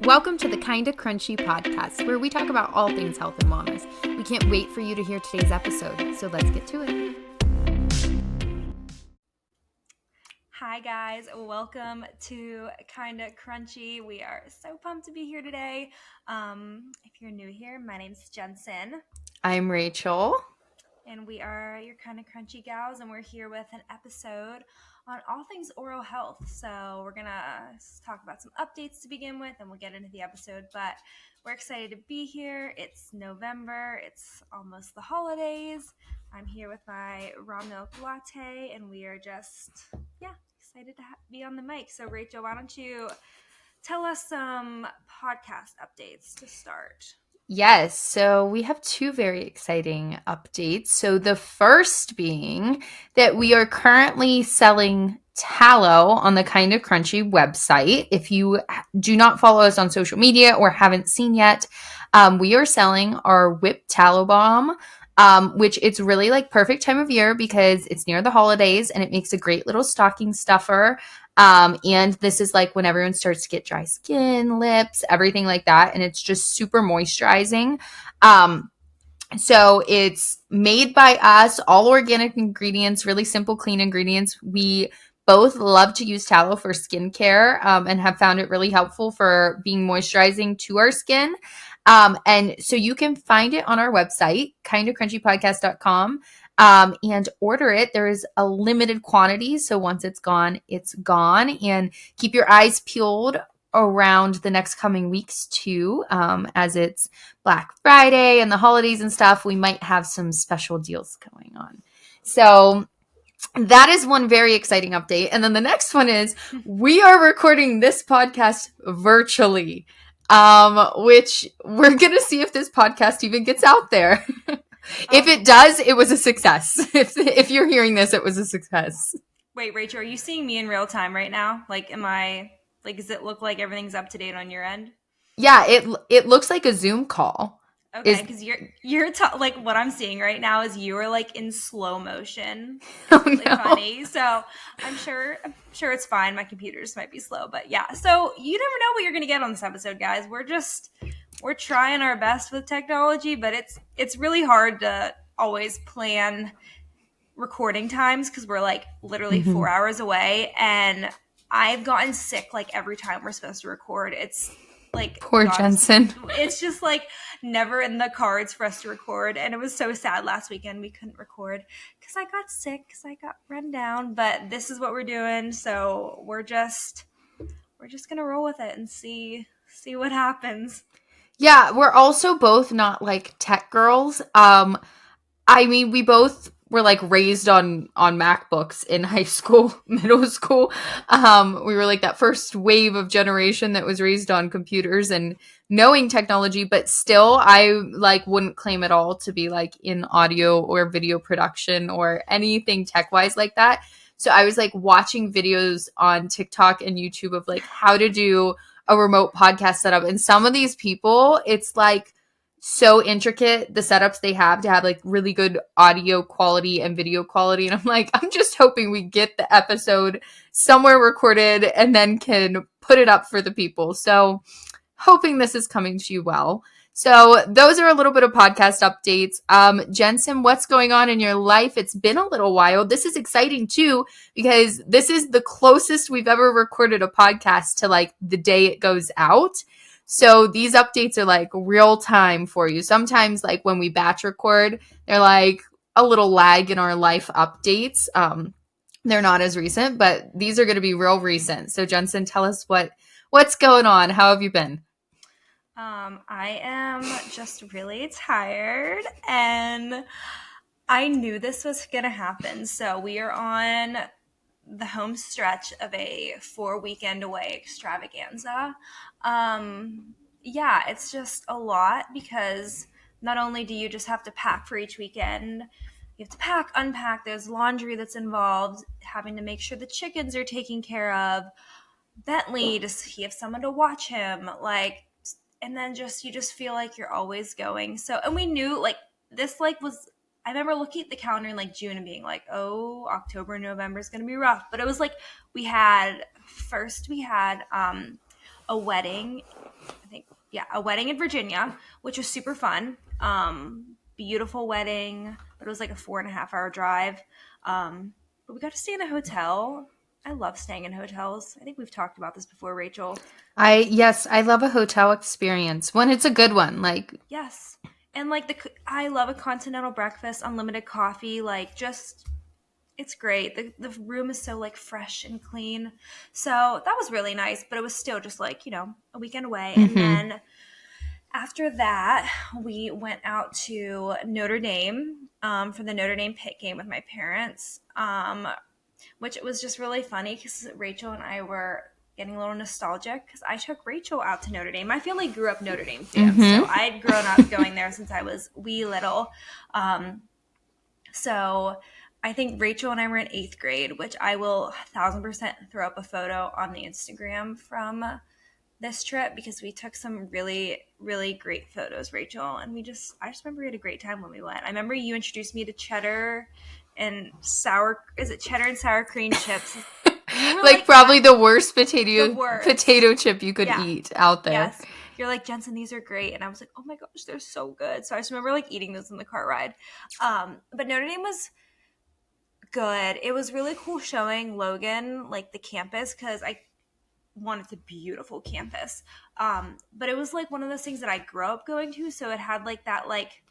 Welcome to the Kinda Crunchy podcast, where we talk about all things health and wellness. We can't wait for you to hear today's episode, so let's get to it. Hi guys, welcome to Kinda Crunchy. We are so pumped to be here today. If you're new here, my name's Jensen. I'm Rachel. And we are your Kinda Crunchy gals, and we're here with an episode on all things oral health. So we're gonna talk about some updates to begin with, and we'll get into the episode. But we're excited to be here. It's November. It's almost the holidays. I'm here with my raw milk latte, and we are just, excited to be on the mic. So Rachel, why don't you tell us some podcast updates to start? Yes, so we have two very exciting updates. So the first being that we are currently selling tallow on the Kinda Crunchy website. If you do not follow us on social media or haven't seen yet, we are selling our whipped tallow balm, which it's really like perfect time of year because it's near the holidays and it makes a great little stocking stuffer. And this is like when everyone starts to get dry skin, lips, everything like that. And it's just super moisturizing. So it's made by us, all organic ingredients, really simple, clean ingredients. We both love to use tallow for skincare and have found it really helpful for being moisturizing to our skin. And so you can find it on our website, kindacrunchypodcast.com. And order it. There is a limited quantity. So once it's gone, it's gone. And keep your eyes peeled around the next coming weeks too, as it's Black Friday and the holidays and stuff. We might have some special deals going on. So that is one very exciting update. And then the next one is we are recording this podcast virtually, which we're going to see if this podcast even gets out there. If it does, it was a success. If you're hearing this, it was a success. Wait, Rachel, are you seeing me in real time right now? Does it look like everything's up to date on your end? Yeah, it looks like a Zoom call. Okay, because like what I'm seeing right now is you are like in slow motion. Oh, Really no. funny. So I'm sure it's fine. My computer just might be slow, but yeah. So you never know what you're gonna get on this episode, guys. We're trying our best with technology, but it's really hard to always plan recording times because we're like literally 4 hours away, and I've gotten sick like every time we're supposed to record. It's like Poor Jensen. It's just like never in the cards for us to record, and it was so sad last weekend we couldn't record because I got sick, because I got run down. But this is what we're doing, so we're just gonna roll with it and see what happens. Yeah, we're also both not like tech girls. I mean, we both were like raised on MacBooks in high school, middle school. We were like that first wave of generation that was raised on computers and knowing technology, but still I like wouldn't claim at all to be like in audio or video production or anything tech-wise like that. So I was like watching videos on TikTok and YouTube of like how to do a remote podcast setup. And some of these people, it's like so intricate, the setups they have to have like really good audio quality and video quality. And I'm like, I'm just hoping we get the episode somewhere recorded and then can put it up for the people. So hoping this is coming to you well. So those are a little bit of podcast updates. Jensen, what's going on in your life? It's been a little while. This is exciting too, because this is the closest we've ever recorded a podcast to like the day it goes out. So these updates are like real time for you. Sometimes like when we batch record, they're like a little lag in our life updates. They're not as recent, but these are going to be real recent. So Jensen, tell us what's going on. How have you been? I am just really tired, and I knew this was going to happen. So we are on the home stretch of a 4-weekend away extravaganza. It's just a lot because not only do you just have to pack for each weekend, you have to pack, unpack, there's laundry that's involved, having to make sure the chickens are taken care of, Bentley, does he have someone to watch him, like, and then you just feel like you're always going. So, and we knew like this I remember looking at the calendar in like June and being like, oh, October, November is going to be rough. But it was like we had a wedding think, yeah, a wedding in Virginia, which was super fun. Beautiful wedding, but it was like a 4.5 hour drive. But we got to stay in a hotel. I love staying in hotels. I think we've talked about this before, Rachel. Yes, I love a hotel experience when it's a good one. Like, Yes. And like I love a continental breakfast, unlimited coffee, like just it's great. The room is so like fresh and clean. So that was really nice, but it was still just like, a weekend away. And then after that, we went out to Notre Dame for the Notre Dame Pitt game with my parents, which was just really funny because Rachel and I were getting a little nostalgic because I took Rachel out to Notre Dame. My family grew up Notre Dame fans, so I'd grown up going there since I was wee little. So I think Rachel and I were in 8th grade, which I will 1,000% throw up a photo on the Instagram from this trip because we took some really, really great photos, Rachel. And I just remember we had a great time when we went. I remember you introduced me to cheddar and sour cream chips. like probably the worst potato chip you could eat out there. Yes. You're like, Jensen, these are great. And I was like, oh my gosh, they're so good. So I just remember like eating those in the car ride. But Notre Dame was good. It was really cool showing Logan like the campus because it's a beautiful campus. But it was like one of those things that I grew up going to. So it had like that like,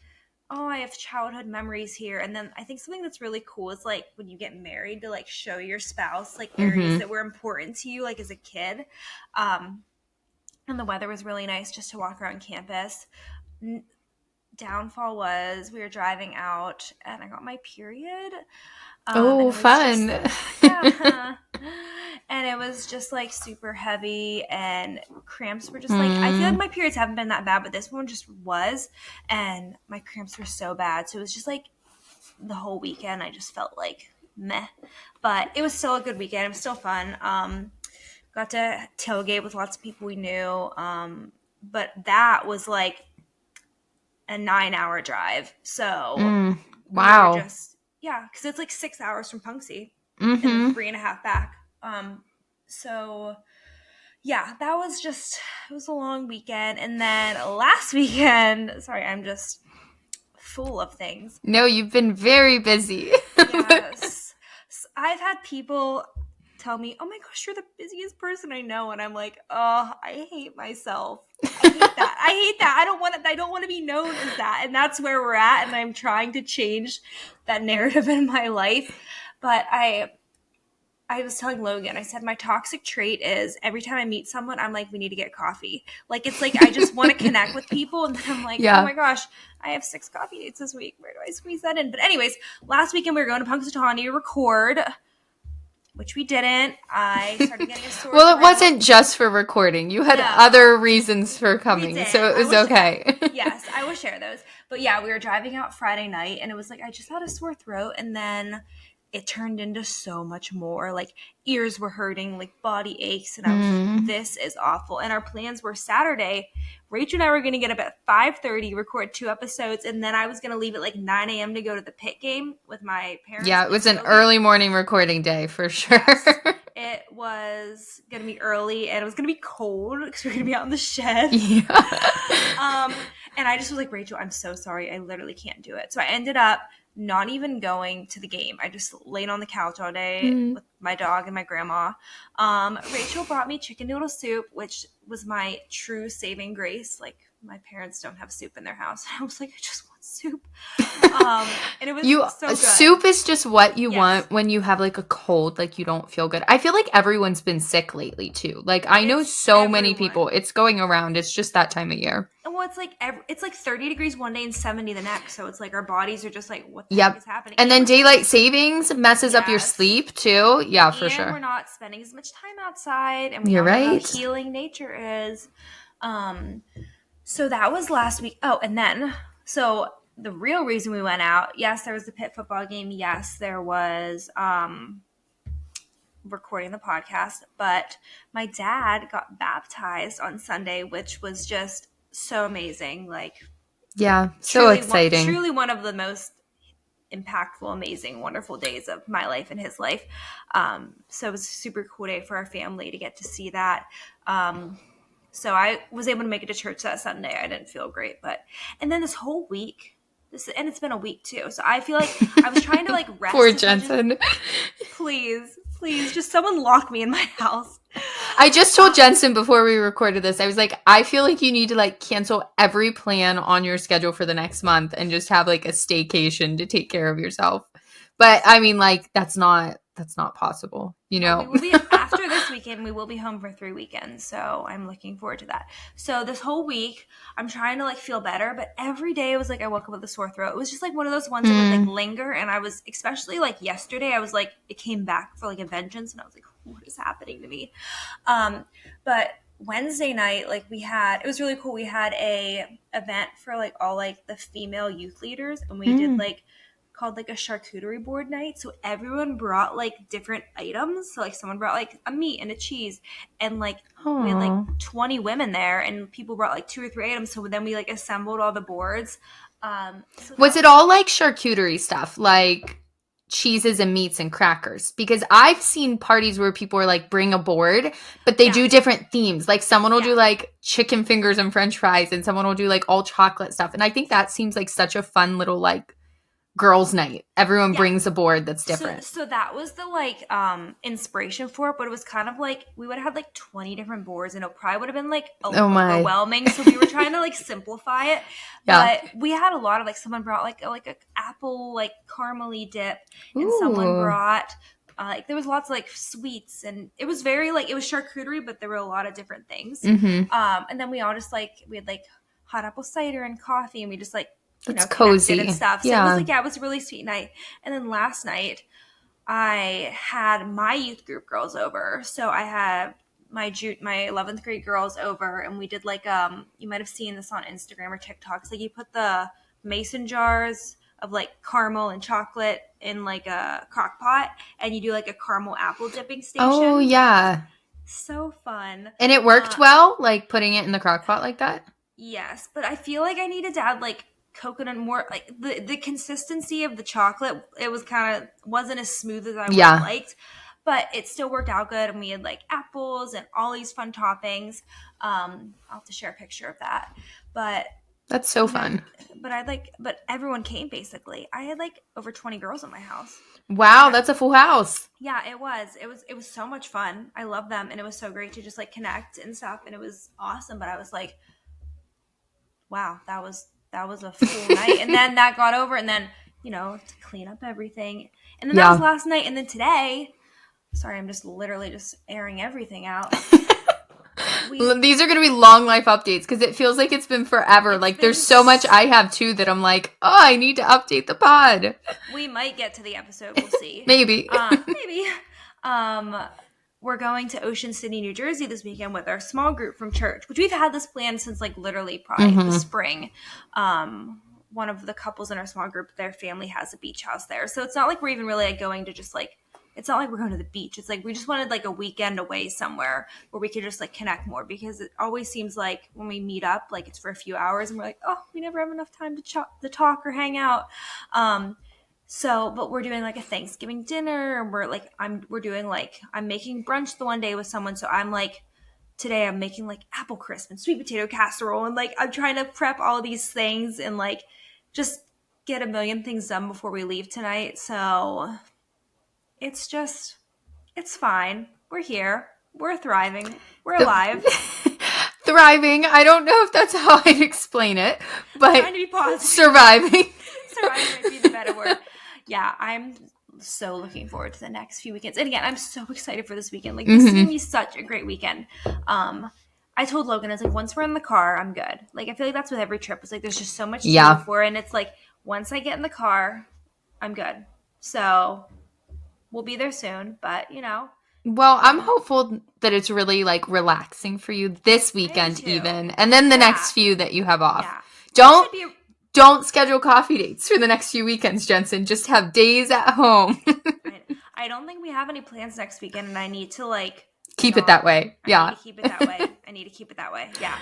oh, I have childhood memories here. And then I think something that's really cool is like when you get married to like show your spouse like areas that were important to you like as a kid. And the weather was really nice just to walk around campus. Downfall was we were driving out and I got my period. Fun. And it was just like super heavy and cramps were just like, I feel like my periods haven't been that bad, but this one just was. And my cramps were so bad. So it was just like the whole weekend, I just felt like meh. But it was still a good weekend. It was still fun. Got to tailgate with lots of people we knew. But that was like a 9-hour drive. So wow. because it's like 6 hours from Punxsy and then 3.5 back. So yeah, that was it was a long weekend. And then last weekend, sorry, I'm just full of things. No, you've been very busy. Yes. I've had people tell me, oh my gosh, you're the busiest person I know. And I'm like, oh, I hate myself. I hate that. I hate that. I don't want to be known as that. And that's where we're at. And I'm trying to change that narrative in my life. But I was telling Logan, I said, my toxic trait is every time I meet someone, I'm like, we need to get coffee. Like, it's like, I just want to connect with people. And then I'm like, oh my gosh, I have 6 coffee dates this week. Where do I squeeze that in? But anyways, last weekend we were going to Punxsutawney to record, which we didn't. I started getting a sore Well, throat. It wasn't just for recording. You had other reasons for coming, so it was okay. Yes, I will share those. But yeah, we were driving out Friday night, and it was like I just had a sore throat, and then it turned into so much more. Like ears were hurting, like body aches, and I was like, this is awful. And our plans were Saturday. Rachel and I were going to get up at 5:30, record 2 episodes, and then I was going to leave at like 9 a.m. to go to the Pitt game with my parents. Yeah, it was an early morning recording day for sure. Yes, it was going to be early, and it was going to be cold because we are going to be out in the shed. Yeah. And I just was like, Rachel, I'm so sorry. I literally can't do it. So I ended up not even going to the game. I just laid on the couch all day with my dog and my grandma. Rachel brought me chicken noodle soup, which was my true saving grace. Like, my parents don't have soup in their house. I was like, I just want soup. And it was so good. Soup is just what you want when you have like a cold, like you don't feel good. I feel like everyone's been sick lately too. Like I know so many people. It's going around. It's just that time of year. Well, it's like 30 degrees one day and 70 the next. So it's like our bodies are just like, what the heck is happening? And then daylight savings messes up your sleep too. Yeah, for sure. And we're not spending as much time outside. And we know how healing nature is. So that was last week. Oh, and then, so the real reason we went out, yes, there was the Pitt football game. Yes, there was recording the podcast. But my dad got baptized on Sunday, which was just so amazing. Like, yeah, so exciting. Truly one of the most impactful, amazing, wonderful days of my life and his life. So it was a super cool day for our family to get to see that. So I was able to make it to church that Sunday. I didn't feel great, and then this whole week, and it's been a week too. So I feel like I was trying to like rest. Poor Jensen. Please, just someone lock me in my house. I just told Jensen before we recorded this, I was like, I feel like you need to like cancel every plan on your schedule for the next month and just have like a staycation to take care of yourself. But I mean, like, that's not possible, you know? We will be, after this weekend, we will be home for 3 weekends. So I'm looking forward to that. So this whole week, I'm trying to like feel better, but every day it was like I woke up with a sore throat. It was just like one of those ones that would like linger. And I was, especially like yesterday, I was like, it came back for like a vengeance. And I was like, what is happening to me? But Wednesday night, like it was really cool. We had a event for like all like the female youth leaders, and we did like called like a charcuterie board night. So everyone brought like different items. So like someone brought like a meat and a cheese, and like we had like 20 women there, and people brought like 2 or 3 items. So then we like assembled all the boards. Was it all like charcuterie stuff, like cheeses and meats and crackers? Because I've seen parties where people are like, bring a board, but they do different themes. Like someone will do like chicken fingers and french fries, and someone will do like all chocolate stuff. And I think that seems like such a fun little like girls' night. Everyone brings a board that's different. So that was the like inspiration for it, but it was kind of like we would have had like 20 different boards, and it probably would have been like overwhelming. So we were trying to like simplify it. But we had a lot of like, someone brought like a apple like caramely dip, and someone brought like there was lots of like sweets, and it was very like, it was charcuterie, but there were a lot of different things. And then we all just like, we had like hot apple cider and coffee, and we just like, it's cozy and stuff. So it was like, it was a really sweet night. And then last night I had my youth group girls over. So I had my 11th grade girls over, and we did like, you might've seen this on Instagram or TikToks. Like you put the mason jars of like caramel and chocolate in like a crock pot, and you do like a caramel apple dipping station. Oh yeah. So fun. And it worked well, like putting it in the crock pot like that? Yes. But I feel like I needed to add like coconut more, like the consistency of the chocolate, it was kind of wasn't as smooth as I would have liked, but it still worked out good. And we had like apples and all these fun toppings. I'll have to share a picture of that, but that's so fun. But everyone came basically. I had like over 20 girls at my house. Wow, that's a full house. Yeah, it was so much fun. I love them, and it was so great to just like connect and stuff, and it was awesome. But I was like, wow, that was a full night. And then that got over, and then, to clean up everything. And then that was last night. And then today, sorry, I'm just literally just airing everything out. These are going to be long life updates, because it feels like it's been forever. There's so much I have too that I'm like, oh, I need to update the pod. We might get to the episode. We'll see. Maybe. Maybe. We're going to Ocean City, New Jersey this weekend with our small group from church, which we've had this plan since like literally probably the spring. One of the couples in our small group, their family has a beach house there. So it's not like we're even really like going to just like, it's not like we're going to the beach. It's like we just wanted like a weekend away somewhere where we could just like connect more, because it always seems like when we meet up, like it's for a few hours and we're like, oh, we never have enough time to talk or hang out. But we're doing like a Thanksgiving dinner, and I'm making brunch the one day with someone. So I'm like, today I'm making like apple crisp and sweet potato casserole, and like I'm trying to prep all these things and like just get a million things done before we leave tonight. So it's fine. We're here. We're thriving. We're alive. Thriving. I don't know if that's how I'd explain it, but trying to be positive. Surviving. Surviving might be the better word. Yeah, I'm so looking forward to the next few weekends. And again, I'm so excited for this weekend. Like, this is going to be such a great weekend. I told Logan, I was like, once we're in the car, I'm good. Like, I feel like that's with every trip. It's like, there's just so much to do for it. And it's like, once I get in the car, I'm good. So we'll be there soon, but Well, I'm hopeful that it's really like relaxing for you this weekend even. And then the next few that you have off. Yeah. Don't schedule coffee dates for the next few weekends, Jensen. Just have days at home. I don't think we have any plans next weekend, and I need to like keep it that way. Yeah. I need to keep it that way. Yeah.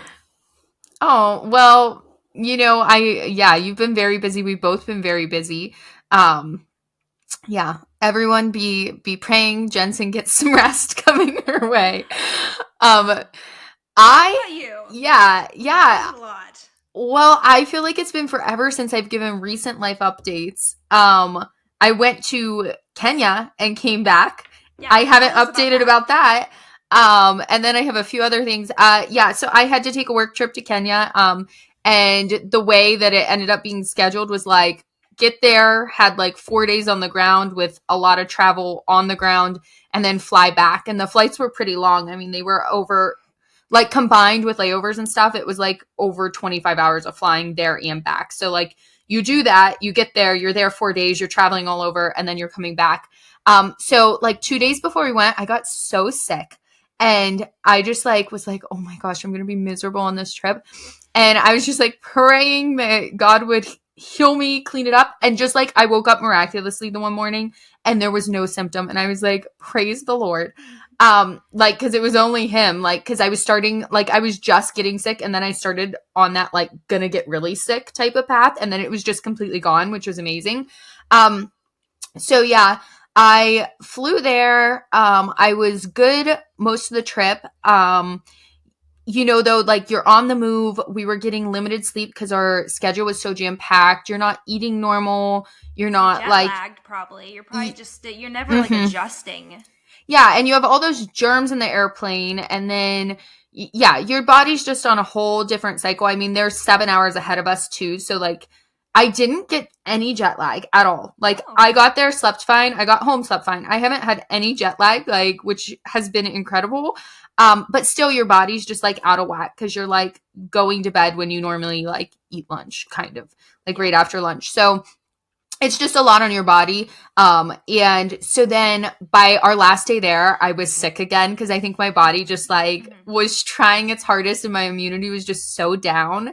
Oh, well, you've been very busy. We've both been very busy. Yeah. Everyone be praying Jensen gets some rest coming her way. What I, about you? yeah, You've yeah. traveled a lot. Well, I feel like it's been forever since I've given recent life updates. I went to Kenya and came back. Yeah, I haven't tell us about updated that. about that. And then I have a few other things. Yeah, so I had to take a work trip to Kenya. And the way that it ended up being scheduled was like get there, had like 4 days on the ground with a lot of travel on the ground, and then fly back. And the flights were pretty long. I mean, they were over like combined with layovers and stuff, it was like over 25 hours of flying there and back. So like you do that, you get there, you're there 4 days, you're traveling all over, and then you're coming back. So like 2 days before we went, I got so sick. And I just like was like, oh my gosh, I'm gonna be miserable on this trip. And I was just like praying that God would heal me, clean it up. And just like I woke up miraculously the one morning and there was no symptom. And I was like, praise the Lord. Like because it was only him, like because I was starting, like I was just getting sick, and then I started on that like gonna get really sick type of path, and then it was just completely gone, which was amazing. um so yeah, I flew there. I was good most of the trip. Though, like you're on the move, we were getting limited sleep because our schedule was so jam packed. You're not eating normal, you're You're not jet like lagged, probably. You're probably y- just, you're never like mhm. adjusting. Yeah, and you have all those germs in the airplane, and then yeah, your body's just on a whole different cycle. I mean, they're 7 hours ahead of us too, so like I didn't get any jet lag at all. Like Oh, I got there, slept fine. I got home, slept fine. I haven't had any jet lag, like which has been incredible. But still, your body's just like out of whack because you're like going to bed when you normally like eat lunch, kind of like yeah. right after lunch. So it's just a lot on your body. And so then by our last day there, I was sick again because I think my body just like Mhm. was trying its hardest and my immunity was just so down.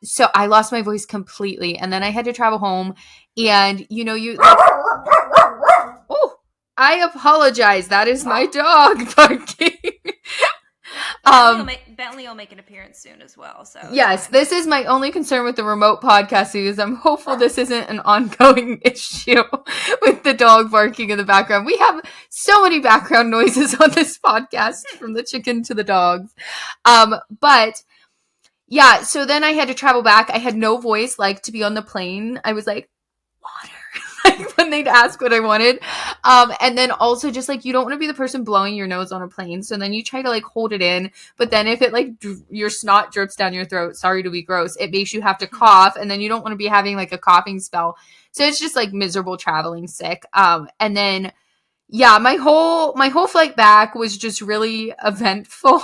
So I lost my voice completely, and then I had to travel home. And you like, oh, I apologize. That is my dog barking. um Bentley will make an appearance soon as well, so it's Yes, fine. this is my only concern with the remote podcasting is I'm hopeful this isn't an ongoing issue with the dog barking in the background. We have so many background noises on this podcast, from the chicken to the dogs. But yeah, so then I had to travel back. I had no voice, like to be on the plane. I was like, water. Like when they'd ask what I wanted. And then also just like you don't want to be the person blowing your nose on a plane. So then you try to like hold it in, but then if it like your snot drips down your throat, sorry to be gross, it makes you have to cough, and then you don't want to be having like a coughing spell. So it's just like miserable traveling sick. And then yeah, my whole flight back was just really eventful.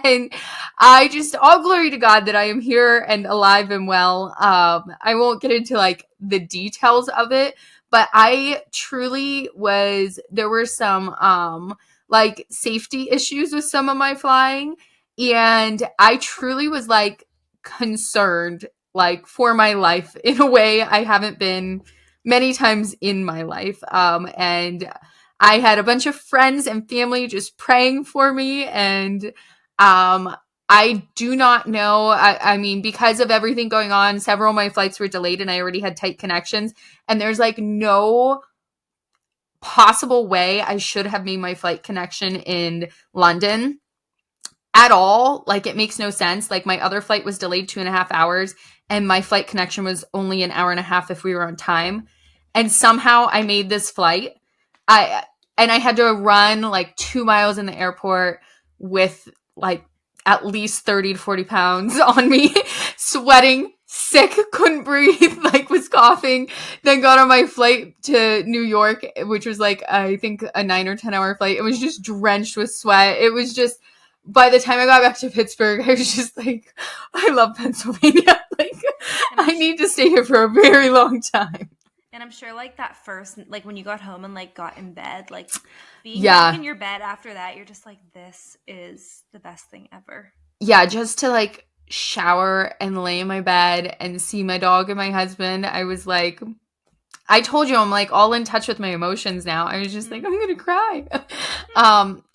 And I just all glory to God that I am here and alive and well. I won't get into like the details of it, but I truly was there were some like safety issues with some of my flying, and I truly was like concerned like for my life in a way I haven't been many times in my life. And I had a bunch of friends and family just praying for me, and um, I do not know. I mean, because of everything going on, several of my flights were delayed and I already had tight connections. And there's like no possible way I should have made my flight connection in London at all. Like, it makes no sense. Like, my other flight was delayed 2.5 hours, and my flight connection was only an hour and a half if we were on time. And somehow I made this flight. I and I had to run like 2 miles in the airport with like at least 30 to 40 pounds on me, sweating, sick, couldn't breathe, like was coughing. Then got on my flight to New York, which was like, I think a 9 or 10 hour flight. It was just drenched with sweat. It was just, by the time I got back to Pittsburgh, I was just like, I love Pennsylvania. Like, And I need to stay here for a very long time. and I'm sure like that first, like when you got home and like got in bed, like being back Yeah. in your bed after that, you're just like, this is the best thing ever. Yeah, just to like shower and lay in my bed and see my dog and my husband, I was like, I told you I'm like all in touch with my emotions now. I was just like, I'm gonna cry.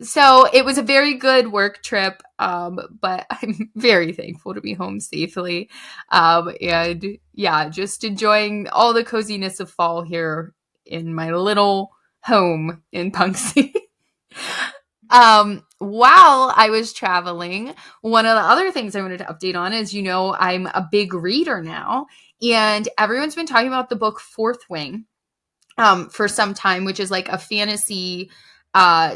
So it was a very good work trip, but I'm very thankful to be home safely. And yeah, just enjoying all the coziness of fall here in my little home in Punxsy. While I was traveling, one of the other things I wanted to update on is, I'm a big reader now, and everyone's been talking about the book Fourth Wing for some time, which is like a fantasy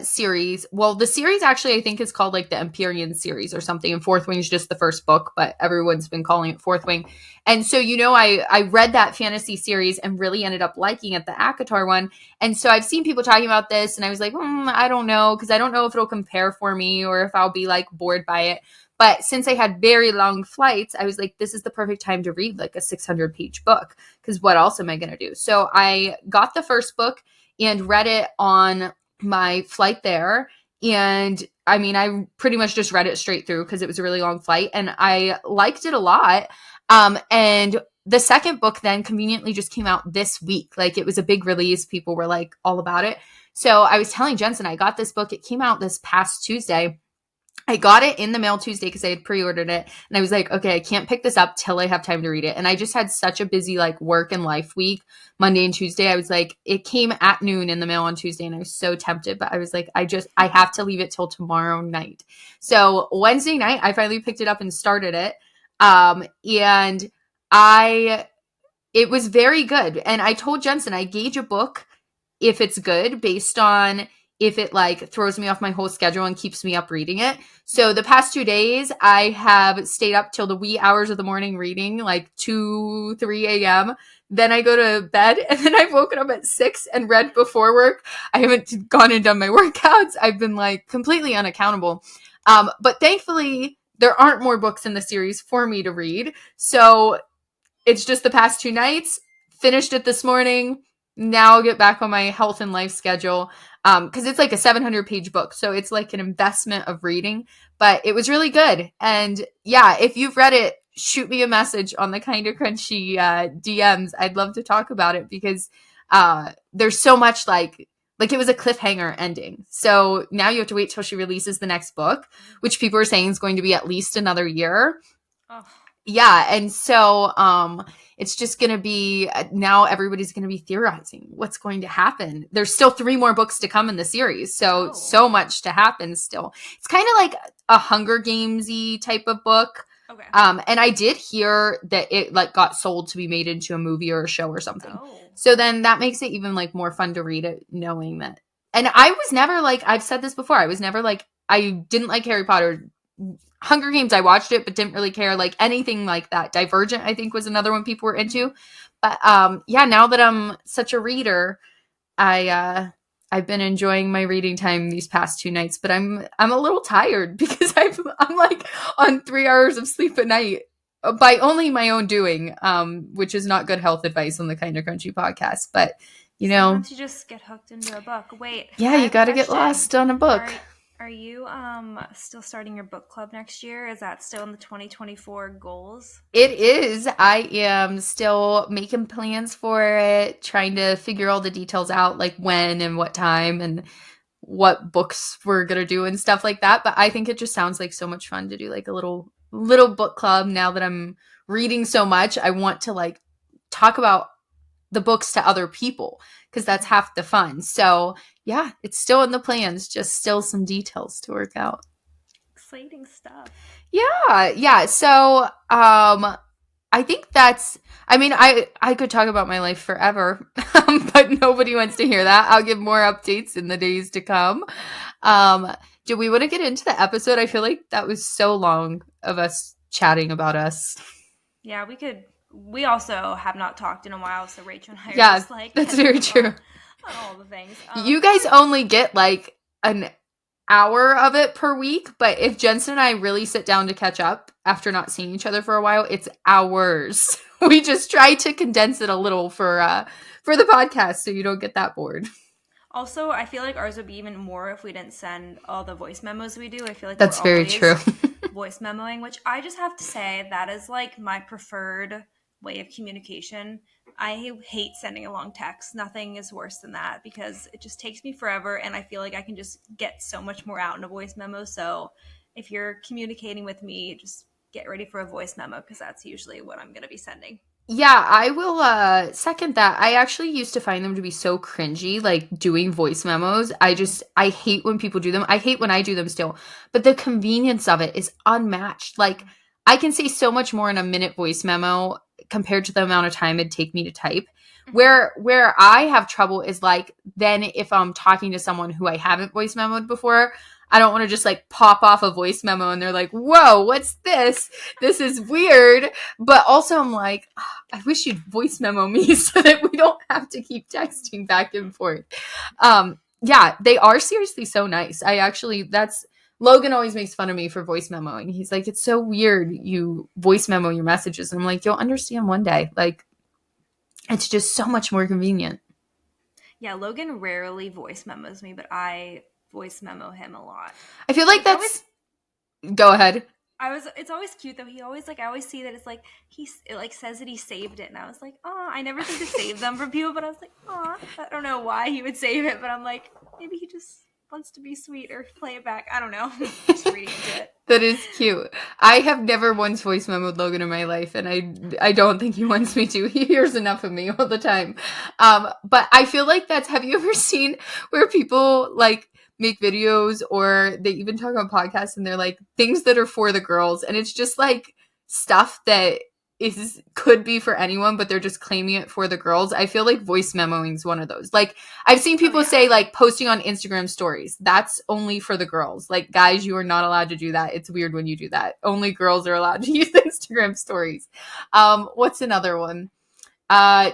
series. Well, the series actually I think is called like the Empyrean series or something, and Fourth Wing is just the first book, but everyone's been calling it Fourth Wing. And so, I read that fantasy series and really ended up liking it, the Akatar one. And so I've seen people talking about this, and I was like, I don't know, because I don't know if it'll compare for me or if I'll be like bored by it. But since I had very long flights, I was like, this is the perfect time to read like a 600-page book, because what else am I going to do? So I got the first book and read it on my flight there. And I mean, I pretty much just read it straight through because it was a really long flight, and I liked it a lot. And the second book then conveniently just came out this week. Like, it was a big release. People were like all about it. So I was telling Jensen, I got this book. It came out this past Tuesday. I got it in the mail Tuesday because I had pre-ordered it, and I was like, okay, I can't pick this up till I have time to read it. And I just had such a busy like work and life week, Monday and Tuesday. I was like, it came at noon in the mail on Tuesday, and I was so tempted, but I was like, I have to leave it till tomorrow night. So Wednesday night, I finally picked it up and started it. And it was very good. And I told Jensen, I gauge a book if it's good based on if it like throws me off my whole schedule and keeps me up reading it. So the past 2 days, I have stayed up till the wee hours of the morning reading, like 2, 3 a.m. Then I go to bed, and then I've woken up at 6 and read before work. I haven't gone and done my workouts. I've been like completely unaccountable. But thankfully, there aren't more books in the series for me to read. So it's just the past 2 nights, finished it this morning. Now I'll get back on my health and life schedule. Because it's like a 700-page book. So it's like an investment of reading. But it was really good. And yeah, if you've read it, shoot me a message on the Kinda Crunchy DMs. I'd love to talk about it because there's so much like it was a cliffhanger ending. So now you have to wait till she releases the next book, which people are saying is going to be at least another year. Oh. Yeah, and so it's just going to be now everybody's going to be theorizing what's going to happen. There's still 3 more books to come in the series, so much to happen still. It's kind of like a Hunger Games-y type of book. Okay. And I did hear that it like got sold to be made into a movie or a show or something. Oh. So then that makes it even like more fun to read it, knowing that. And I was never like, I've said this before, I was never like, I didn't like Harry Potter. Hunger Games, I watched it, but didn't really care. Like anything like that. Divergent, I think, was another one people were into. But yeah, now that I'm such a reader, I've been enjoying my reading time these past 2 nights. But I'm a little tired because I'm like on 3 hours of sleep a night by only my own doing, which is not good health advice on the Kinda Crunchy podcast. But sometimes you just get hooked into a book. Wait, yeah, you got to get lost on a book. Are you still starting your book club next year? Is that still in the 2024 goals? It is. I am still making plans for it, trying to figure all the details out, like when and what time and what books we're going to do and stuff like that. But I think it just sounds like so much fun to do like a little book club. Now that I'm reading so much, I want to like talk about the books to other people because that's half the fun. So yeah, it's still in the plans, just still some details to work out. Exciting stuff. Yeah. So I think I could talk about my life forever, but nobody wants to hear that. I'll give more updates in the days to come. Do we want to get into the episode? I feel like that was so long of us chatting about us. Yeah, we could. We also have not talked in a while, so Rachel and I are just like... that's very true. On all the things. You guys only get like an hour of it per week, but if Jensen and I really sit down to catch up after not seeing each other for a while, it's hours. We just try to condense it a little for the podcast so you don't get that bored. Also, I feel like ours would be even more if we didn't send all the voice memos we do. I feel like that's very true. Voice memoing, which I just have to say that is like my preferred way of communication. I hate sending a long text. Nothing is worse than that because it just takes me forever and I feel like I can just get so much more out in a voice memo. So if you're communicating with me, just get ready for a voice memo because that's usually what I'm going to be sending. Yeah, I will second that. I actually used to find them to be so cringy, like doing voice memos. I hate when people do them. I hate when I do them still. But the convenience of it is unmatched. Like I can say so much more in a minute voice memo compared to the amount of time it'd take me to type. Hmm. Where I have trouble is like then if I'm talking to someone who I haven't voice memoed before, I don't want to just like pop off a voice memo and they're like, "Whoa, what's this? This is weird." But also I'm like, I wish you'd voice memo me so that we don't have to keep texting back and forth. Yeah, they are seriously so nice. I actually, that's, Logan always makes fun of me for voice memoing. He's like, it's so weird you voice memo your messages. And I'm like, you'll understand one day. Like, it's just so much more convenient. Yeah, Logan rarely voice memos me, but I voice memo him a lot. I feel And like it's always that's, go ahead. it's always cute though. He always like I always see that it's like it like says that he saved it, and I was like, oh, I never think to save them from people, but I was like, oh, I don't know why he would save it, but I'm like, maybe he just wants to be sweet or play it back. I don't know. Just reading into it. That is cute. I have never once voice memoed Logan in my life, and I don't think he wants me to. He hears enough of me all the time. But I feel like that's. Have you ever seen where people like make videos or they even talk on podcasts and they're like things that are for the girls, and it's just like stuff that is could be for anyone, but they're just claiming it for the girls. I feel like voice memoing is one of those. Like I've seen Oh people yeah. say like posting on Instagram stories. That's only for the girls. Like guys, you are not allowed to do that. It's weird when you do that. Only girls are allowed to use Instagram stories. What's another one?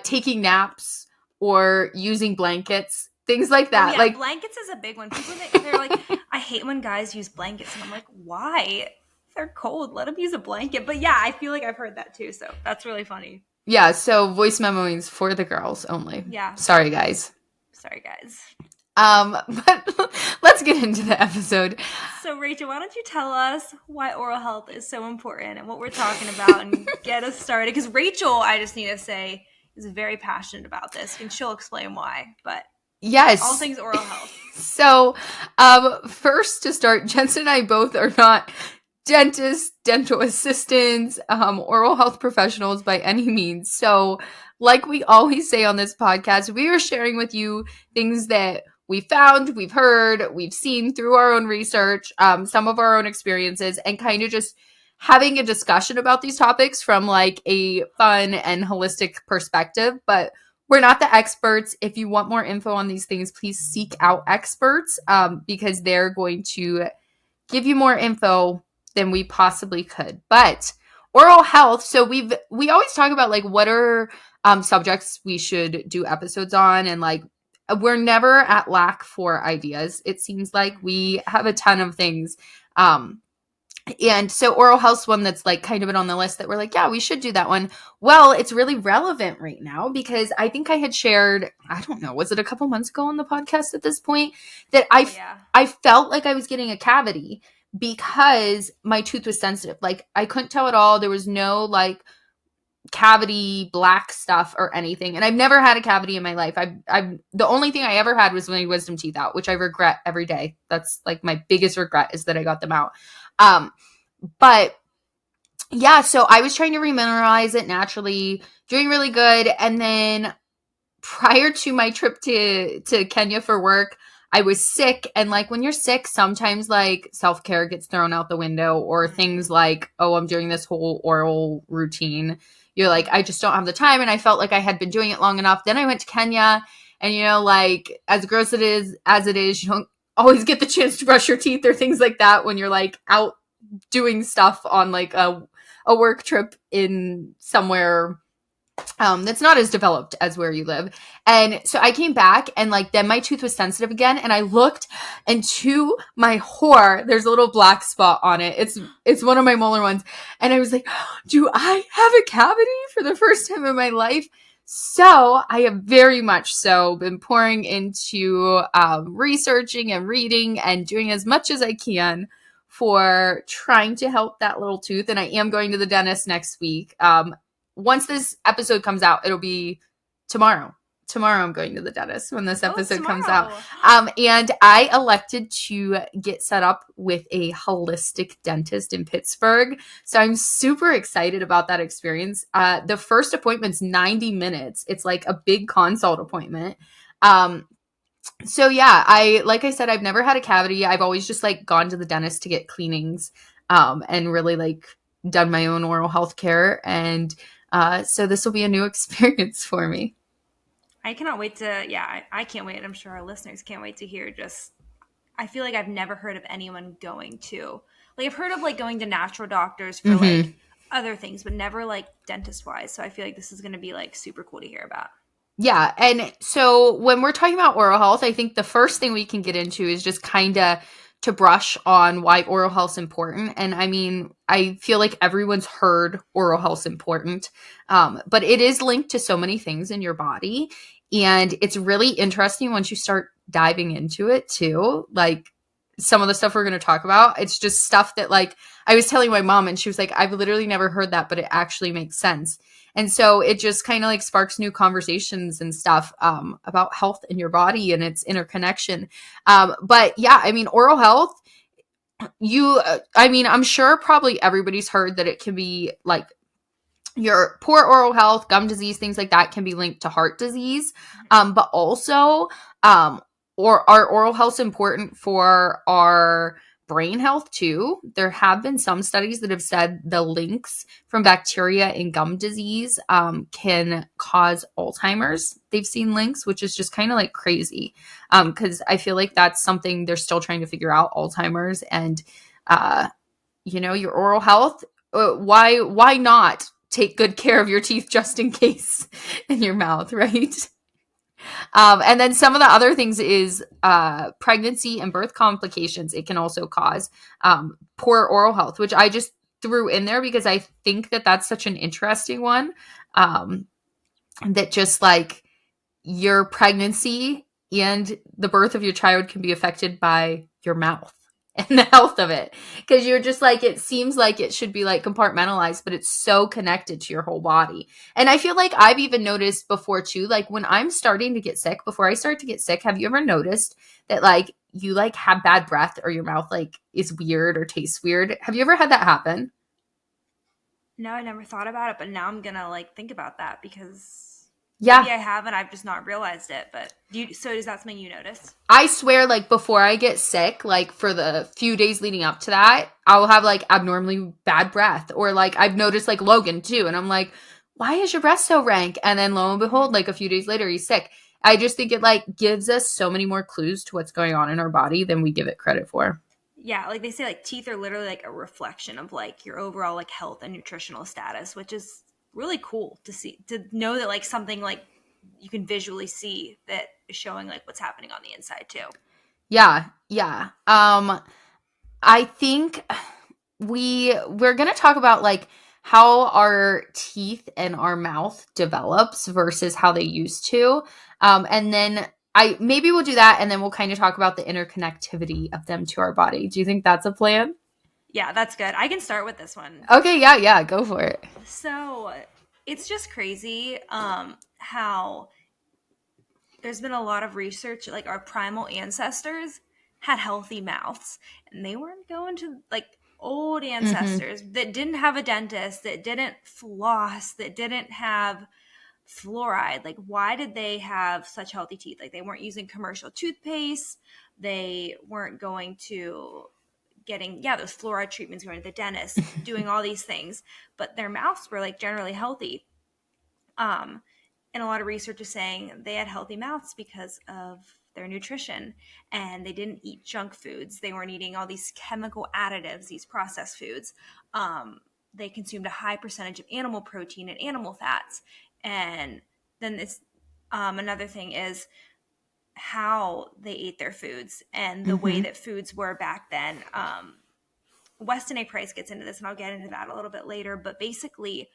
Taking naps or using blankets, things like Oh that. yeah, Like blankets is a big one. People they're like, I hate when guys use blankets, and I'm like, why? If they're cold, let them use a blanket. But yeah, I feel like I've heard that too, so that's really funny. yeah, so voice memoings for the girls only. Yeah, Sorry guys. sorry guys. But let's get into the episode. So Rachel, why don't you tell us why oral health is so important and what we're talking about, and get us started? Because Rachel, I just need to say, is very passionate about this, and she'll explain why. But all Yes. things oral health. So, first to start, Jensen and I both are not dentists, dental assistants, oral health professionals by any means. So, like we always say on this podcast, we are sharing with you things that we found, we've heard, we've seen through our own research, some of our own experiences, and kind of just having a discussion about these topics from like a fun and holistic perspective. But we're not the experts. If you want more info on these things, please seek out experts because they're going to give you more info than we possibly could. But oral health. So we always talk about like what are subjects we should do episodes on, and like we're never at lack for ideas. It seems like we have a ton of things. And so oral health's one that's like kind of been on the list that we're like, yeah, we should do that one. Well, it's really relevant right now because I think I had shared, I don't know, was it a couple months ago on the podcast at this point that Oh yeah. I felt like I was getting a cavity because my tooth was sensitive. Like I couldn't tell at all. There was no like cavity black stuff or anything. And I've never had a cavity in my life. I've the only thing I ever had was my wisdom teeth out, which I regret every day. That's like my biggest regret is that I got them out. But yeah, so I was trying to remineralize it naturally, doing really good. And then prior to my trip to Kenya for work, I was sick. And like when you're sick, sometimes like self-care gets thrown out the window, or things like, oh, I'm doing this whole oral routine. You're like, I just don't have the time. And I felt like I had been doing it long enough. Then I went to Kenya, and like as gross as it is, you don't always get the chance to brush your teeth or things like that when you're like out doing stuff on like a work trip in somewhere that's not as developed as where you live. And so I came back, and like then my tooth was sensitive again, and I looked, and to my horror, there's a little black spot on it. It's one of my molar ones. And I was like, do I have a cavity for the first time in my life? So I have very much so been pouring into researching and reading and doing as much as I can for trying to help that little tooth. And I am going to the dentist next week. Once this episode comes out, it'll be tomorrow. tomorrow I'm going to the dentist when this Oh, it's episode comes out. tomorrow. And I elected to get set up with a holistic dentist in Pittsburgh. So I'm super excited about that experience. The first appointment's 90 minutes. It's like a big consult appointment. So yeah, like I said, I've never had a cavity. I've always just like gone to the dentist to get cleanings, and really like done my own oral health care. And so this will be a new experience for me. I cannot wait to, yeah, I can't wait. I'm sure our listeners can't wait to hear just, I feel like I've never heard of anyone going to, like, I've heard of like going to natural doctors for Mm-hmm. like other things, but never like dentist wise. So I feel like this is going to be like super cool to hear about. Yeah. And so when we're talking about oral health, I think the first thing we can get into is just kind of to brush on why oral health's important. And I mean, I feel like everyone's heard oral health's important, but it is linked to so many things in your body. And it's really interesting once you start diving into it too. Like some of the stuff we're going to talk about, it's just stuff that like I was telling my mom and she was like, I've literally never heard that, but it actually makes sense. And so it just kind of like sparks new conversations and stuff about health in your body and its interconnection. But yeah, I mean, oral health, I mean, I'm sure probably everybody's heard that it can be like your poor oral health, gum disease, things like that can be linked to heart disease. But also, or our oral health is important for our brain health too. There have been some studies that have said the links from bacteria in gum disease can cause Alzheimer's. They've seen links, which is just kind of like crazy because I feel like that's something they're still trying to figure out, Alzheimer's. And your oral health, why not take good care of your teeth just in case in your mouth, right? And then some of the other things is pregnancy and birth complications. It can also cause poor oral health, which I just threw in there because I think that that's such an interesting one. That just like your pregnancy and the birth of your child can be affected by your mouth and the health of it, because you're just like, it seems like it should be like compartmentalized, but it's so connected to your whole body. And I feel like I've even noticed before too, like when I'm starting to get sick, before I start to get sick, have you ever noticed that like you like have bad breath or your mouth like is weird or tastes weird? Have you ever had that happen? No, I never thought about it, but now I'm going to like think about that because Yeah. maybe I haven't. I've just not realized it. But so is that something you noticed? I swear, like, before I get sick, like, for the few days leading up to that, I'll have, like, abnormally bad breath. Or, like, I've noticed, like, Logan, too. And I'm like, why is your breath so rank? And then, lo and behold, like, a few days later, he's sick. I just think it, like, gives us so many more clues to what's going on in our body than we give it credit for. Yeah, like they say, like teeth are literally like a reflection of like your overall like health and nutritional status, which is really cool to see, to know that like something like you can visually see that is showing like what's happening on the inside too. Yeah, yeah. I think we're going to talk about like how our teeth and our mouth develops versus how they used to. And then I maybe we'll do that and then we'll kind of talk about the interconnectivity of them to our body. Do you think that's a plan? Yeah, that's good. I can start with this one. Okay, yeah, go for it. So it's just crazy how there's been a lot of research, like our primal ancestors had healthy mouths and they weren't going to like old ancestors that didn't have a dentist, that didn't floss, that didn't have fluoride. Like, why did they have such healthy teeth? Like, they weren't using commercial toothpaste. They weren't going to getting, those fluoride treatments, going to the dentist, doing all these things, but their mouths were like generally healthy. And a lot of research is saying they had healthy mouths because of their nutrition and they didn't eat junk foods. They weren't eating all these chemical additives, these processed foods. They consumed a high percentage of animal protein and animal fats. And then this, another thing is how they ate their foods and the way that foods were back then. Weston A. Price gets into this, and I'll get into that a little bit later. But basically,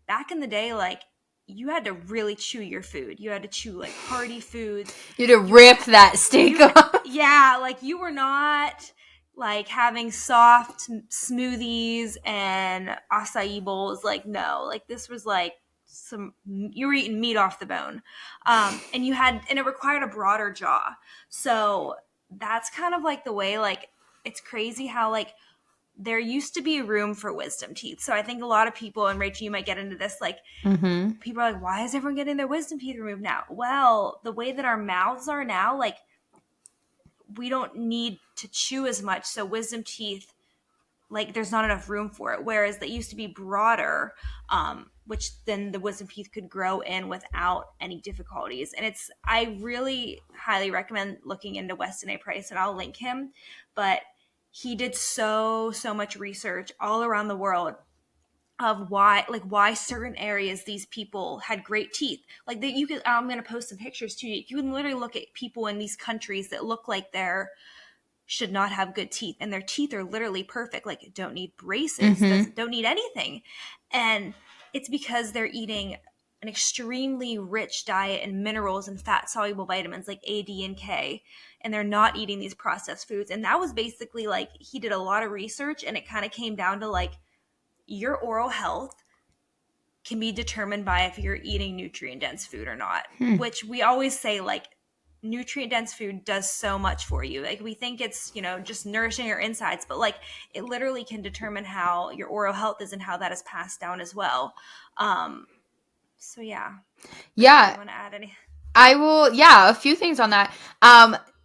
back in the day, like, you had to really chew your food. You had to chew, like, hearty foods. You had to rip that steak off. Yeah, like, you were not, like, having soft smoothies and acai bowls. Like, no. Like, this was, like, you were eating meat off the bone, and it required a broader jaw. So that's kind of like the way, like, it's crazy how, like, there used to be room for wisdom teeth. So I think a lot of people, and Rachel, you might get into this, like, people are like, why is everyone getting their wisdom teeth removed now? Well, the way that our mouths are now, like, we don't need to chew as much. So wisdom teeth, like, there's not enough room for it. Whereas they used to be broader, which then the wisdom teeth could grow in without any difficulties. And I really highly recommend looking into Weston A. Price, and I'll link him. But he did so much research all around the world of why certain areas these people had great teeth. Like, that I'm going to post some pictures to you. You can literally look at people in these countries that look like they're should not have good teeth, and their teeth are literally perfect. Like, don't need braces, don't need anything. And it's because they're eating an extremely rich diet in minerals and fat soluble vitamins like A, D, and K, and they're not eating these processed foods. And that was basically, like, he did a lot of research, and it kind of came down to, like, your oral health can be determined by if you're eating nutrient dense food or not, which we always say, like, nutrient dense food does so much for you. Like, we think it's, just nourishing your insides, but, like, it literally can determine how your oral health is and how that is passed down as well. So yeah. Yeah. You want to add any? I will. Yeah. A few things on that.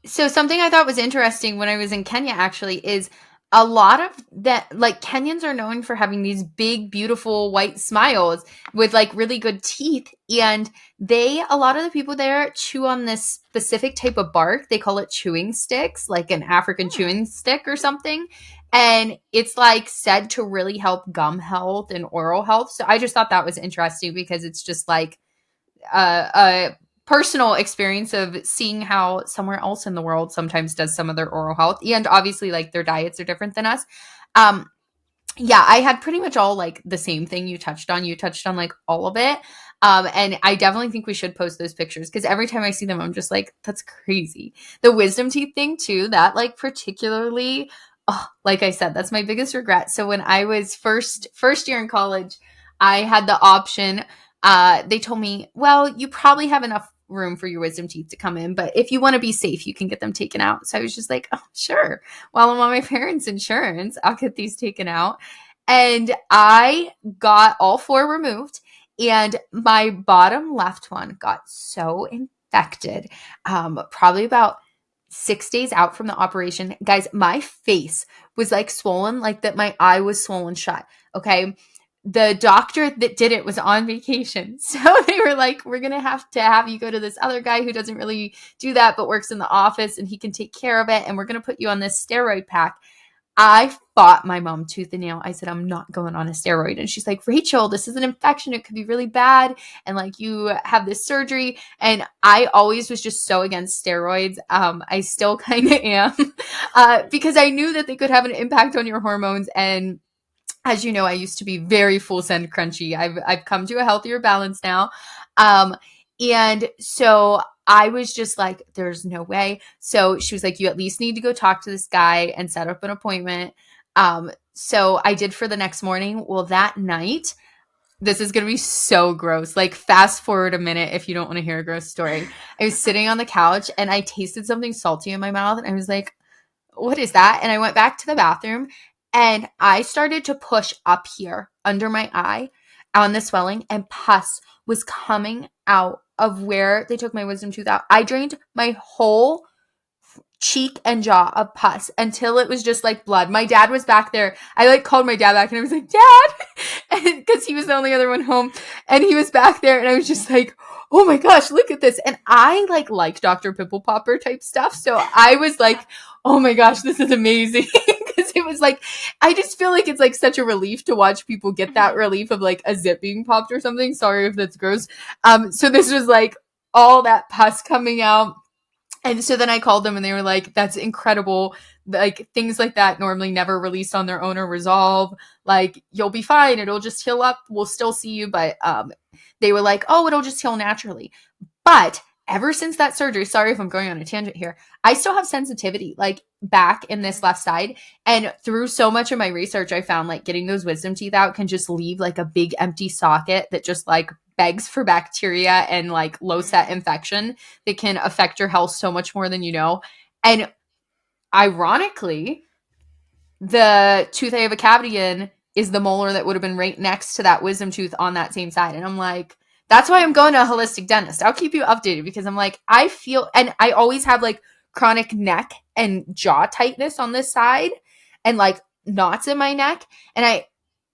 So something I thought was interesting when I was in Kenya actually is a lot of that, like, Kenyans are known for having these big, beautiful white smiles with, like, really good teeth. And a lot of the people there chew on this specific type of bark. They call it chewing sticks, like an African chewing stick or something. And it's, like, said to really help gum health and oral health. So I just thought that was interesting because it's just like a personal experience of seeing how somewhere else in the world sometimes does some of their oral health, and obviously, like, their diets are different than us. Yeah, I had pretty much all, like, the same thing you touched on like all of it. And I definitely think we should post those pictures because every time I see them, I'm just like, that's crazy. The wisdom teeth thing too, that, like, particularly, like I said, that's my biggest regret. So when I was first year in college, I had the option. They told me, well, you probably have enough room for your wisdom teeth to come in, but if you want to be safe, you can get them taken out. So I was just like, oh, sure. While I'm on my parents' insurance, I'll get these taken out. And I got all 4 removed, and my bottom left one got so infected. Probably about 6 days out from the operation, guys, my face was, like, swollen, like that my eye was swollen shut. Okay. The doctor that did it was on vacation. So they were like, we're going to have you go to this other guy who doesn't really do that, but works in the office, and he can take care of it. And we're going to put you on this steroid pack. I fought my mom tooth and nail. I said, I'm not going on a steroid. And she's like, Rachel, this is an infection. It could be really bad. And, like, you have this surgery. And I always was just so against steroids. I still kind of am because I knew that they could have an impact on your hormones. And as you know, I used to be very full send crunchy. I've come to a healthier balance now. And so I was just like, there's no way. So she was like, you at least need to go talk to this guy and set up an appointment. So I did for the next morning. Well, that night, this is going to be so gross. Like, fast forward a minute if you don't want to hear a gross story. I was sitting on the couch and I tasted something salty in my mouth. And I was like, what is that? And I went back to the bathroom and I started to push up here under my eye on the swelling, and pus was coming out of where they took my wisdom tooth out. I drained my whole cheek and jaw of pus until it was just like blood. My dad was back there. I, like, called my dad back and I was like, Dad, because he was the only other one home, and he was back there, and I was just like, oh my gosh, look at this. And I like Dr. Pimple Popper type stuff. So I was like, oh my gosh, this is amazing. Because it was like, I just feel like it's, like, such a relief to watch people get that relief of, like, a zip being popped or something. Sorry if that's gross. So this was, like, all that pus coming out. And so then I called them and they were like, that's incredible. Like, things like that normally never release on their own or resolve. Like, you'll be fine. It'll just heal up. We'll still see you. But they were like, oh, it'll just heal naturally. But ever since that surgery, sorry if I'm going on a tangent here, I still have sensitivity, like, back in this left side. And through so much of my research, I found, like, getting those wisdom teeth out can just leave, like, a big empty socket that just, like, begs for bacteria and like low set Mm. infection that can affect your health so much more than you know. And ironically, the tooth I have a cavity in is the molar that would have been right next to that wisdom tooth on that same side. And I'm like, that's why I'm going to a holistic dentist. I'll keep you updated because I'm like, I feel, and I always have like chronic neck and jaw tightness on this side and like knots in my neck. And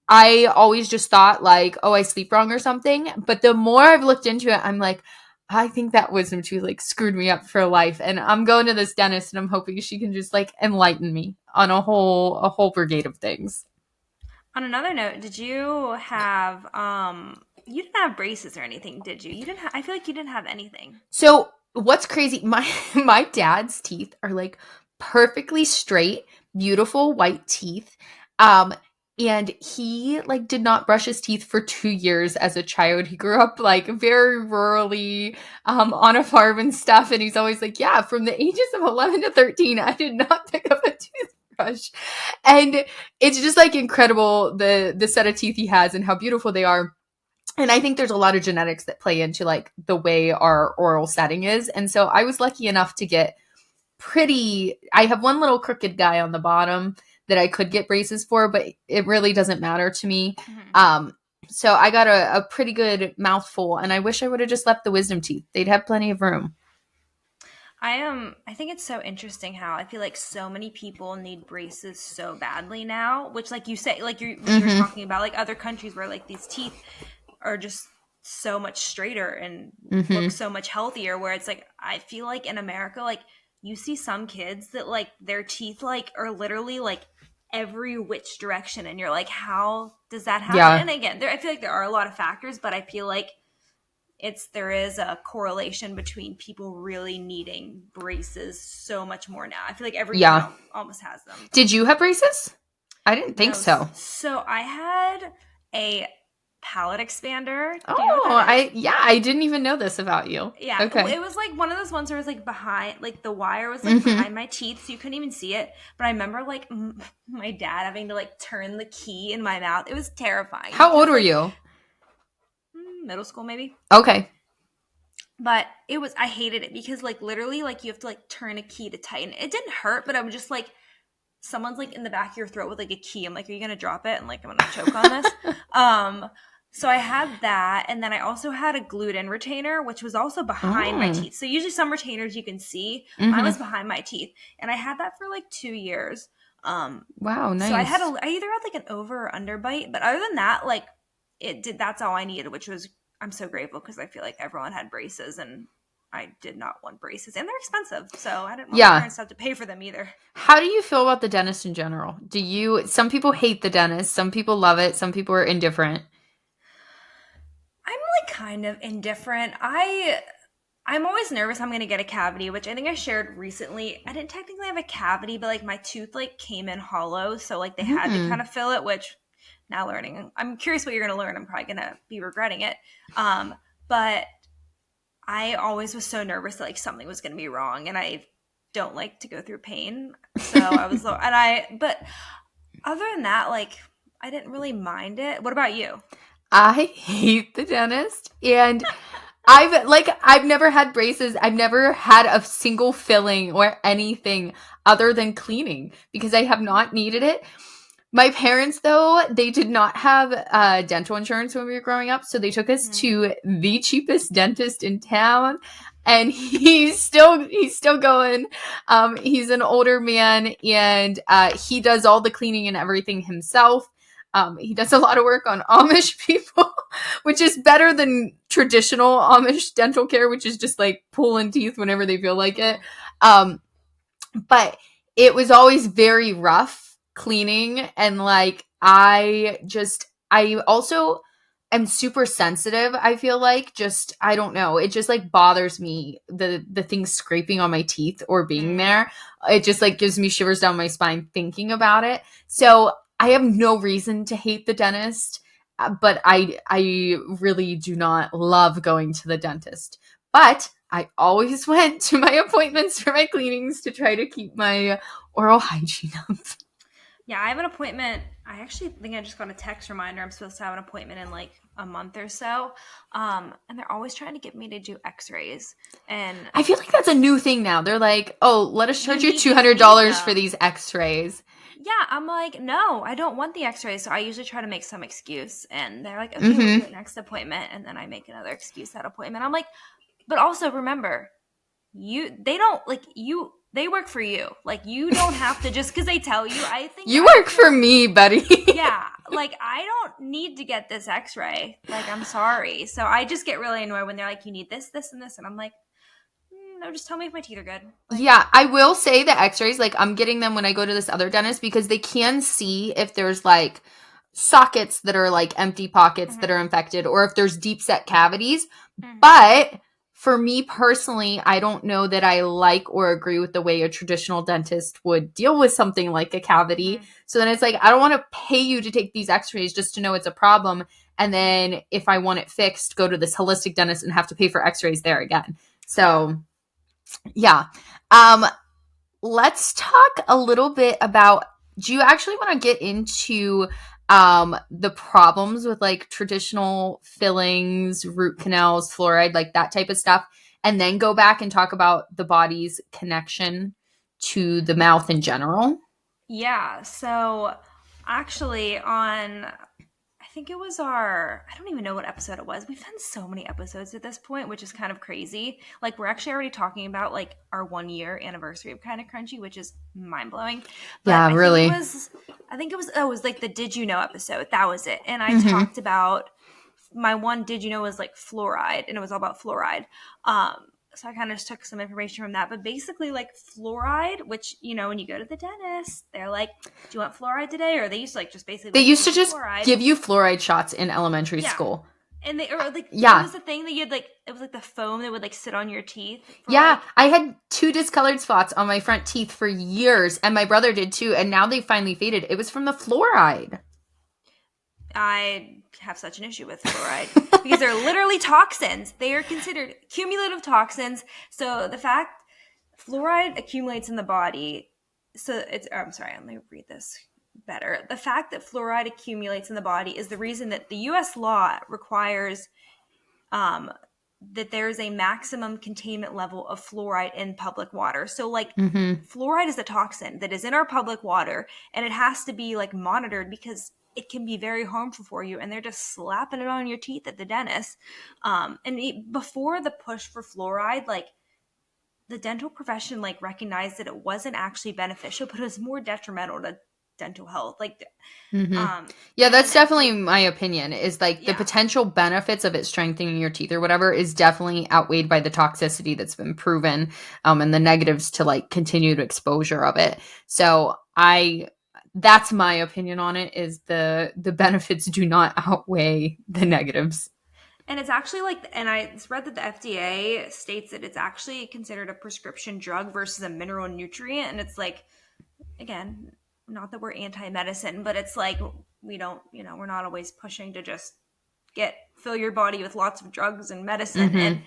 I always just thought like, oh, I sleep wrong or something. But the more I've looked into it, I'm like, I think that wisdom tooth like screwed me up for life. And I'm going to this dentist and I'm hoping she can just like enlighten me on a whole brigade of things. On another note, did you have you didn't have braces or anything, did you? You didn't I feel like you didn't have anything. So what's crazy, my dad's teeth are like perfectly straight, beautiful white teeth. And he like did not brush his teeth for 2 years as a child. He grew up like very rurally, on a farm and stuff. And he's always like, yeah, from the ages of 11 to 13, I did not pick up a toothbrush. And it's just like incredible the set of teeth he has and how beautiful they are. And I think there's a lot of genetics that play into like the way our oral setting is. And so I was lucky enough to get I have one little crooked guy on the bottom that I could get braces for, but it really doesn't matter to me. So I got a pretty good mouthful, and I wish I would have just left the wisdom teeth. They'd have plenty of room. I think it's so interesting how I feel like so many people need braces so badly now, which like you say, like you're talking about like other countries where like these teeth are just so much straighter and look so much healthier, where it's like I feel like in America, like you see some kids that like their teeth like are literally like every which direction, and you're like, how does that happen? Yeah. And again, I feel like there are a lot of factors, but I feel like there is a correlation between people really needing braces so much more now. I feel like everyone almost has them. Did you have braces? I didn't think so. So I had a palate expander. I didn't even know this about you. Yeah. Okay. It was like one of those ones where it was like behind, like the wire was like behind my teeth, so you couldn't even see it. But I remember like my dad having to like turn the key in my mouth. It was terrifying. How old were you? Middle school maybe. Okay. But I hated it because like literally like you have to like turn a key to tighten. It didn't hurt, but I'm just like, someone's like in the back of your throat with like a key. I'm like, are you gonna drop it? And like, I'm gonna choke on this. So I had that, and then I also had a glued in retainer, which was also behind my teeth. So usually some retainers you can see. Mine was behind my teeth, and I had that for like 2 years. Wow, nice. So I either had like an over or under bite, but other than that, like that's all I needed, which was, I'm so grateful because I feel like everyone had braces and I did not want braces, and they're expensive, so I didn't want my parents to have to pay for them either. How do you feel about the dentist in general? Some people hate the dentist, some people love it, some people are indifferent. I'm like kind of indifferent. I'm always nervous I'm going to get a cavity, which I think I shared recently. I didn't technically have a cavity, but like my tooth like came in hollow, so like they had to kind of fill it, which now learning. I'm curious what you're going to learn. I'm probably going to be regretting it. But I always was so nervous that like something was going to be wrong, and I don't like to go through pain. So I was but other than that, like I didn't really mind it. What about you? I hate the dentist, and I've never had braces. I've never had a single filling or anything other than cleaning because I have not needed it. My parents, though, they did not have dental insurance when we were growing up, so they took us to the cheapest dentist in town, and he's still going. He's an older man, and he does all the cleaning and everything himself. He does a lot of work on Amish people, which is better than traditional Amish dental care, which is just like pulling teeth whenever they feel like it. But it was always very rough cleaning, and like I also am super sensitive. I feel like I don't know, it just like bothers me, the things scraping on my teeth or being there. It just like gives me shivers down my spine thinking about it. So I have no reason to hate the dentist, but I really do not love going to the dentist. But I always went to my appointments for my cleanings to try to keep my oral hygiene up. Yeah, I have an appointment I actually think I just got a text reminder. I'm supposed to have an appointment in like a month or so. And they're always trying to get me to do x-rays. And I feel like that's a new thing now. They're like, oh, let us charge you you need $200 for them. these x-rays. Yeah, I'm like, no, I don't want the x-rays. So I usually try to make some excuse. And they're like, okay, we'll do Mm-hmm. it next appointment. And then I make another excuse that appointment. I'm like, but also remember, they don't like you, they work for you. Like, you don't have to, just because they tell you. I think You I work for feel, me, buddy. yeah, like, I don't need to get this x-ray. Like, I'm sorry. So I just get really annoyed when they're like, you need this, this, and this. And I'm like, no, just tell me if my teeth are good. Like, Yeah, I will say the x-rays, like I'm getting them when I go to this other dentist because they can see if there's like sockets that are like empty pockets that mhm, are infected or if there's deep set cavities. mhm, But for me personally, I don't know that I like or agree with the way a traditional dentist would deal with something like a cavity. mhm, So then it's like, I don't want to pay you to take these x-rays just to know it's a problem. And then if I want it fixed, go to this holistic dentist and have to pay for x-rays there again. yeah. So yeah. Um, let's talk a little bit about, do you actually want to get into the problems with like traditional fillings, root canals, fluoride, like that type of stuff, and then go back and talk about the body's connection to the mouth in general? Yeah. So actually, I think it was I don't even know what episode it was. We've done so many episodes at this point, which is kind of crazy. Like, we're actually already talking about like our 1 year anniversary of Kind of Crunchy, which is mind blowing. But Yeah, really. oh, it was like the Did You Know episode. That was it. And I Mm-hmm. talked about my one Did You Know was like fluoride, and it was all about fluoride. So I kind of took some information from that. But basically, like, fluoride, which, when you go to the dentist, they're like, do you want fluoride today? Or they used to like just basically They like used give to you just fluoride. give you fluoride shots in elementary Yeah. school. And they, or like, it Yeah. was the thing that you'd like, it was like the foam that would like sit on your teeth. Yeah, Like, I had 2 discolored spots on my front teeth for years, and my brother did too, and now they finally faded. It was from the fluoride. I have such an issue with fluoride because they're literally toxins. They are considered cumulative toxins. So the fact fluoride accumulates in the body, I'm sorry, let me read this better. The fact that fluoride accumulates in the body is the reason that the US law requires that there is a maximum containment level of fluoride in public water. So like, Mm-hmm. fluoride is a toxin that is in our public water, and it has to be like monitored because it can be very harmful for you, and they're just slapping it on your teeth at the dentist. Before the push for fluoride, like, the dental profession like recognized that it wasn't actually beneficial, but it was more detrimental to dental health. Like, Mm-hmm. um, Yeah, and then that's the definitely FDA, my opinion, is like the yeah. potential benefits of it strengthening your teeth or whatever is definitely outweighed by the toxicity that's been proven, and the negatives to like continued exposure of it. So that's my opinion on it, is the benefits do not outweigh the negatives. And it's actually like, and I read that the FDA states that it's actually considered a prescription drug versus a mineral nutrient. And it's like, again, not that we're anti-medicine, but it's like, we don't, we're not always pushing to just fill your body with lots of drugs and medicine. Mm-hmm. And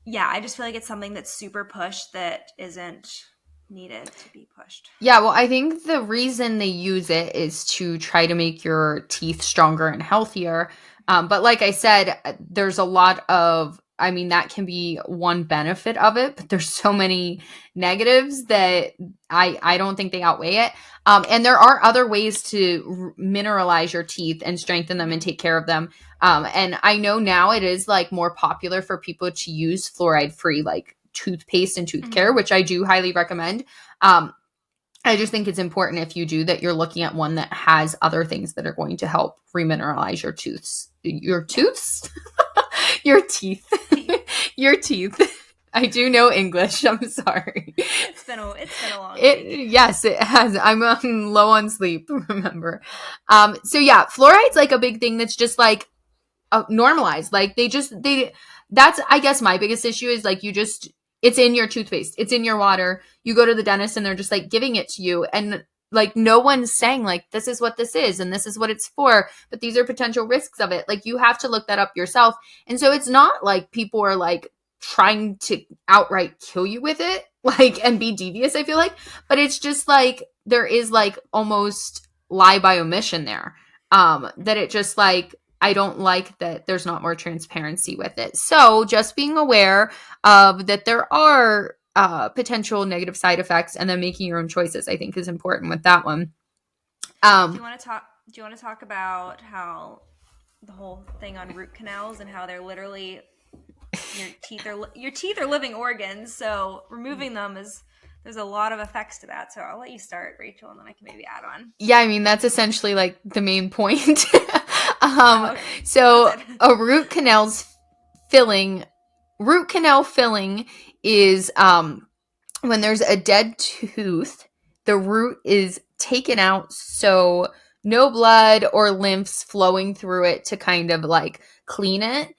yeah, I just feel like it's something that's super pushed that isn't needed to be pushed. Yeah, well, I think the reason they use it is to try to make your teeth stronger and healthier. But like I said, there's a lot of, I mean, that can be one benefit of it, but there's so many negatives that I don't think they outweigh it. And there are other ways to mineralize your teeth and strengthen them and take care of them. And I know now it is like more popular for people to use fluoride free, like toothpaste and tooth care, Mm-hmm. which I do highly recommend. Um, I just think it's important, if you do, that you're looking at one that has other things that are going to help remineralize your tooths. Your tooths? Your teeth. Your teeth. I do know English. I'm sorry. It's been a long week. Yes, it has. I'm low on sleep, remember. So yeah, fluoride's like a big thing that's just like normalized. Like that's, I guess my biggest issue is like, it's in your toothpaste, it's in your water. You go to the dentist and they're just like giving it to you, and like no one's saying like, this is what this is and this is what it's for, but these are potential risks of it. Like, you have to look that up yourself. And so it's not like people are like trying to outright kill you with it, like, and be devious, I feel like. But it's just like, there is like almost lie by omission there. That it just like, I don't like that there's not more transparency with it. So just being aware of that there are potential negative side effects, and then making your own choices, I think, is important with that one. Do you want to talk? Do you want to talk about how the whole thing on root canals and how they're literally your teeth are living organs, so removing them is there's a lot of effects to that. So I'll let you start, Rachel, and then I can maybe add on. Yeah, I mean, that's essentially like the main point. Okay. So a root canal filling is when there's a dead tooth, the root is taken out, so no blood or lymphs flowing through it to kind of like clean it,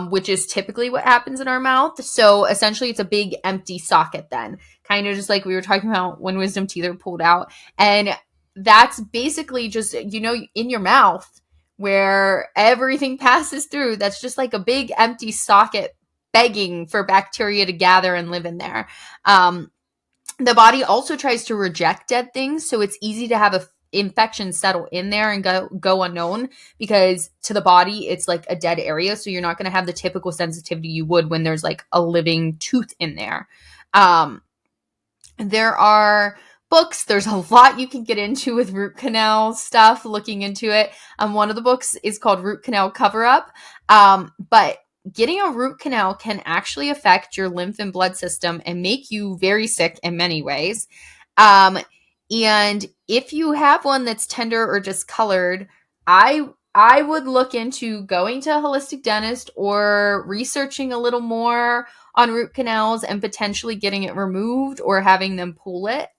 which is typically what happens in our mouth. So essentially it's a big empty socket then, kind of just like we were talking about when wisdom teeth are pulled out. And that's basically just, in your mouth where everything passes through, that's just like a big empty socket begging for bacteria to gather and live in there. The body also tries to reject dead things, so it's easy to have a infection settle in there and go unknown, because to the body it's like a dead area, so you're not going to have the typical sensitivity you would when there's like a living tooth in there. There are books, there's a lot you can get into with root canal stuff, looking into it. One of the books is called Root Canal Cover Up, but getting a root canal can actually affect your lymph and blood system and make you very sick in many ways. And if you have one that's tender or discolored, I would look into going to a holistic dentist or researching a little more on root canals and potentially getting it removed or having them pull it,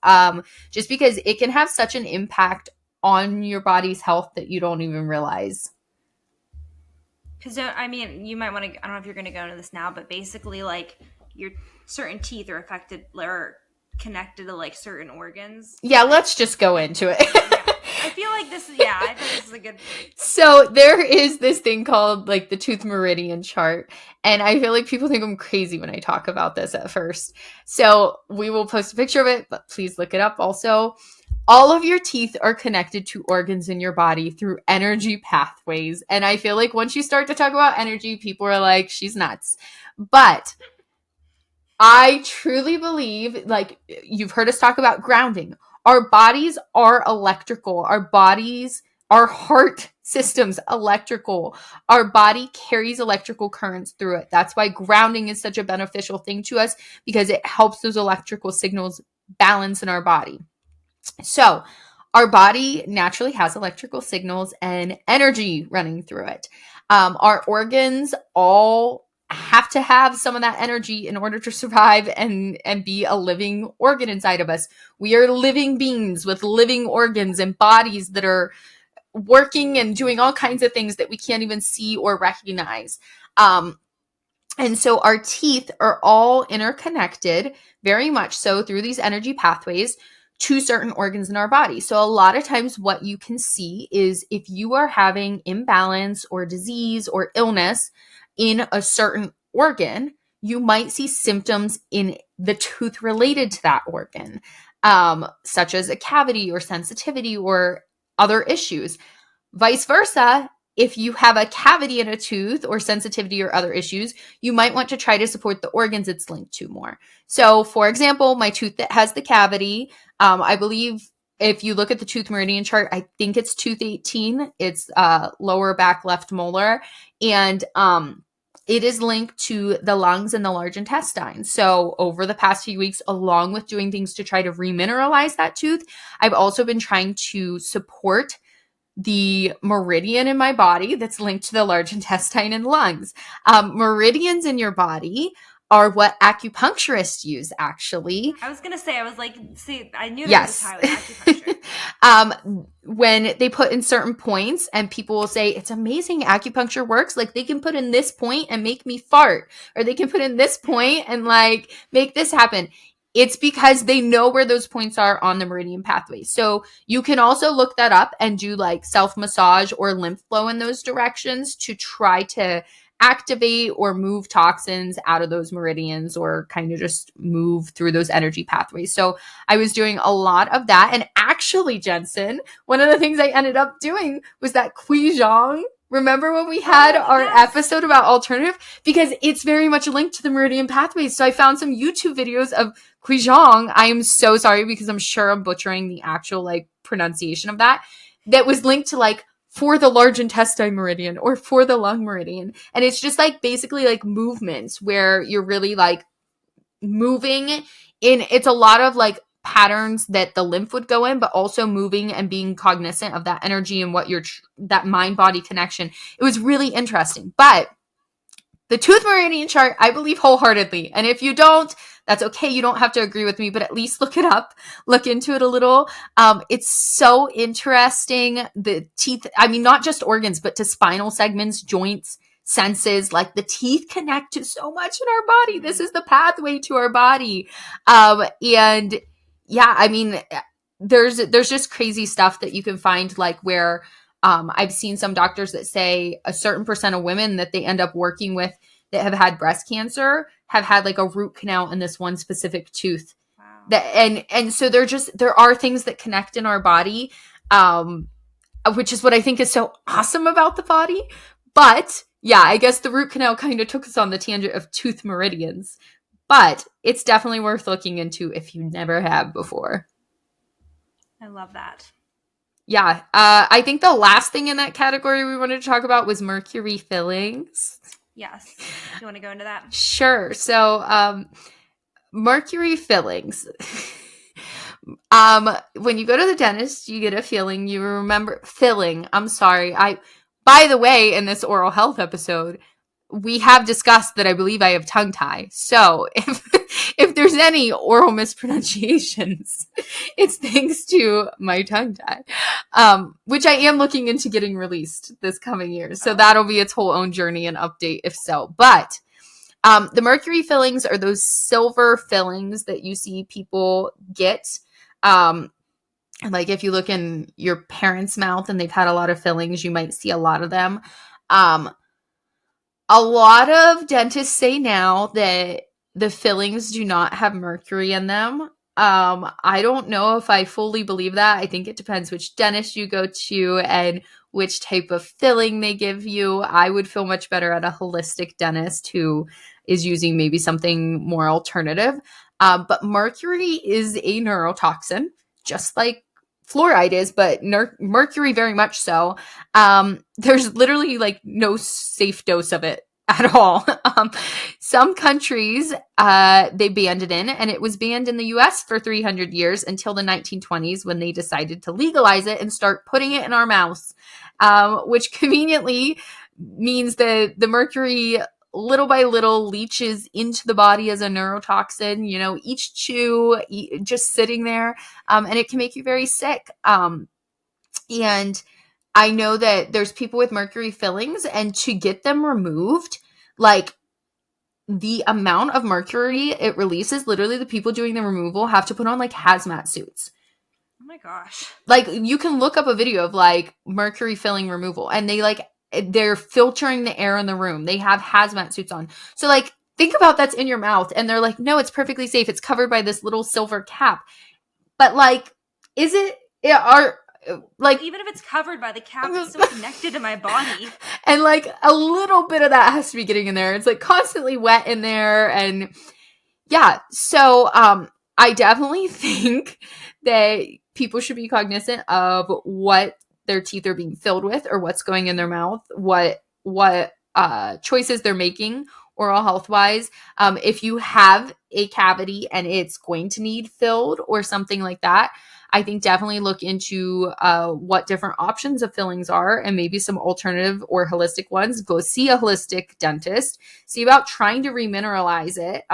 just because it can have such an impact on your body's health that you don't even realize. Because I mean, you might want to. I don't know if you're going to go into this now, but basically, like your certain teeth are affected or connected to like certain organs. Yeah, let's just go into it. Yeah. I feel like this is. Yeah, I think this is a good. So there is this thing called like the tooth meridian chart, and I feel like people think I'm crazy when I talk about this at first. So we will post a picture of it, but please look it up also. All of your teeth are connected to organs in your body through energy pathways. And I feel like once you start to talk about energy, people are like, she's nuts. But I truly believe, like, you've heard us talk about grounding. Our bodies are electrical. Our heart system's electrical. Our body carries electrical currents through it. That's why grounding is such a beneficial thing to us, because it helps those electrical signals balance in our body. So our body naturally has electrical signals and energy running through it. Our organs all have to have some of that energy in order to survive and be a living organ inside of us. We are living beings with living organs and bodies that are working and doing all kinds of things that we can't even see or recognize. And so our teeth are all interconnected, very much so, through these energy pathways to certain organs in our body. So a lot of times what you can see is if you are having imbalance or disease or illness in a certain organ, you might see symptoms in the tooth related to that organ, such as a cavity or sensitivity or other issues. Vice versa, if you have a cavity in a tooth or sensitivity or other issues, you might want to try to support the organs it's linked to more. So, for example, my tooth that has the cavity, I believe if you look at the tooth meridian chart, I think it's tooth 18. It's lower back left molar. And it is linked to the lungs and the large intestine. So over the past few weeks, along with doing things to try to remineralize that tooth, I've also been trying to support the meridian in my body that's linked to the large intestine and lungs. Meridians in your body are what acupuncturists use, actually. I was going to say, I was like, see, I knew there was Yes. a tie with acupuncture. When they put in certain points and people will say, it's amazing acupuncture works. Like they can put in this point and make me fart, or they can put in this point and like make this happen. It's because they know where those points are on the meridian pathway. So you can also look that up and do like self-massage or lymph flow in those directions to try to activate or move toxins out of those meridians, or kind of just move through those energy pathways. So I was doing a lot of that. And actually, Jensen, one of the things I ended up doing was that Quizhong. Remember when we had our episode about alternative? Because it's very much linked to the meridian pathways. So I found some YouTube videos of Quizhong. I am so sorry because I'm sure I'm butchering the actual like pronunciation of that. That was linked to like for the large intestine meridian or for the lung meridian. And it's just like basically like movements where you're really like moving in. It's a lot of like patterns that the lymph would go in, but also moving and being cognizant of that energy and what your that mind body connection. It was really interesting. But the tooth meridian chart, I believe wholeheartedly. And if you don't, that's okay. You don't have to agree with me, but at least look it up, look into it a little. It's so interesting. The teeth, I mean, not just organs, but to spinal segments, joints, senses, like the teeth connect to so much in our body. This is the pathway to our body. And yeah, I mean, there's just crazy stuff that you can find, like where I've seen some doctors that say a certain percent of women that they end up working with that have had breast cancer have had like a root canal in this one specific tooth. Wow. That and so there are things that connect in our body, which is what I think is so awesome about the body. But yeah, I guess the root canal kind of took us on the tangent of tooth meridians, but it's definitely worth looking into if you never have before. I love that. Yeah, I think the last thing in that category we wanted to talk about was mercury fillings. Yes. You want to go into that? Sure. So, mercury fillings. When you go to the dentist, you get a filling. You remember filling. I'm sorry. By the way, in this oral health episode, we have discussed that I believe I have tongue tie. So if there's any oral mispronunciations, it's thanks to my tongue tie, which I am looking into getting released this coming year. So that'll be its whole own journey and update if so. But the mercury fillings are those silver fillings that you see people get. Like if you look in your parents' mouth and they've had a lot of fillings, you might see a lot of them. A lot of dentists say now that the fillings do not have mercury in them. I don't know if I fully believe that. I think it depends which dentist you go to and which type of filling they give you. I would feel much better at a holistic dentist who is using maybe something more alternative. But mercury is a neurotoxin, just like fluoride is, but mercury very much so. There's literally like no safe dose of it at all. Some countries, they banned it in, and it was banned in the US for 300 years until the 1920s when they decided to legalize it and start putting it in our mouths, which conveniently means that the mercury little by little leaches into the body as a neurotoxin, each chew just sitting there, and it can make you very sick. And I know that there's people with mercury fillings, and to get them removed, like the amount of mercury it releases, literally the people doing the removal have to put on like hazmat suits. Oh my gosh. Like you can look up a video of like mercury filling removal, and they're filtering the air in the room. They have hazmat suits on. So like think about that's in your mouth, and they're like, no, it's perfectly safe. It's covered by this little silver cap. But like, is it, like, even if it's covered by the cap, it's still connected to my body. And like a little bit of that has to be getting in there. It's like constantly wet in there. And yeah, so I definitely think that people should be cognizant of what their teeth are being filled with or what's going in their mouth, what choices they're making oral health wise. If you have a cavity and it's going to need filled or something like that, I think definitely look into what different options of fillings are and maybe some alternative or holistic ones. Go see a holistic dentist. See about trying to remineralize it.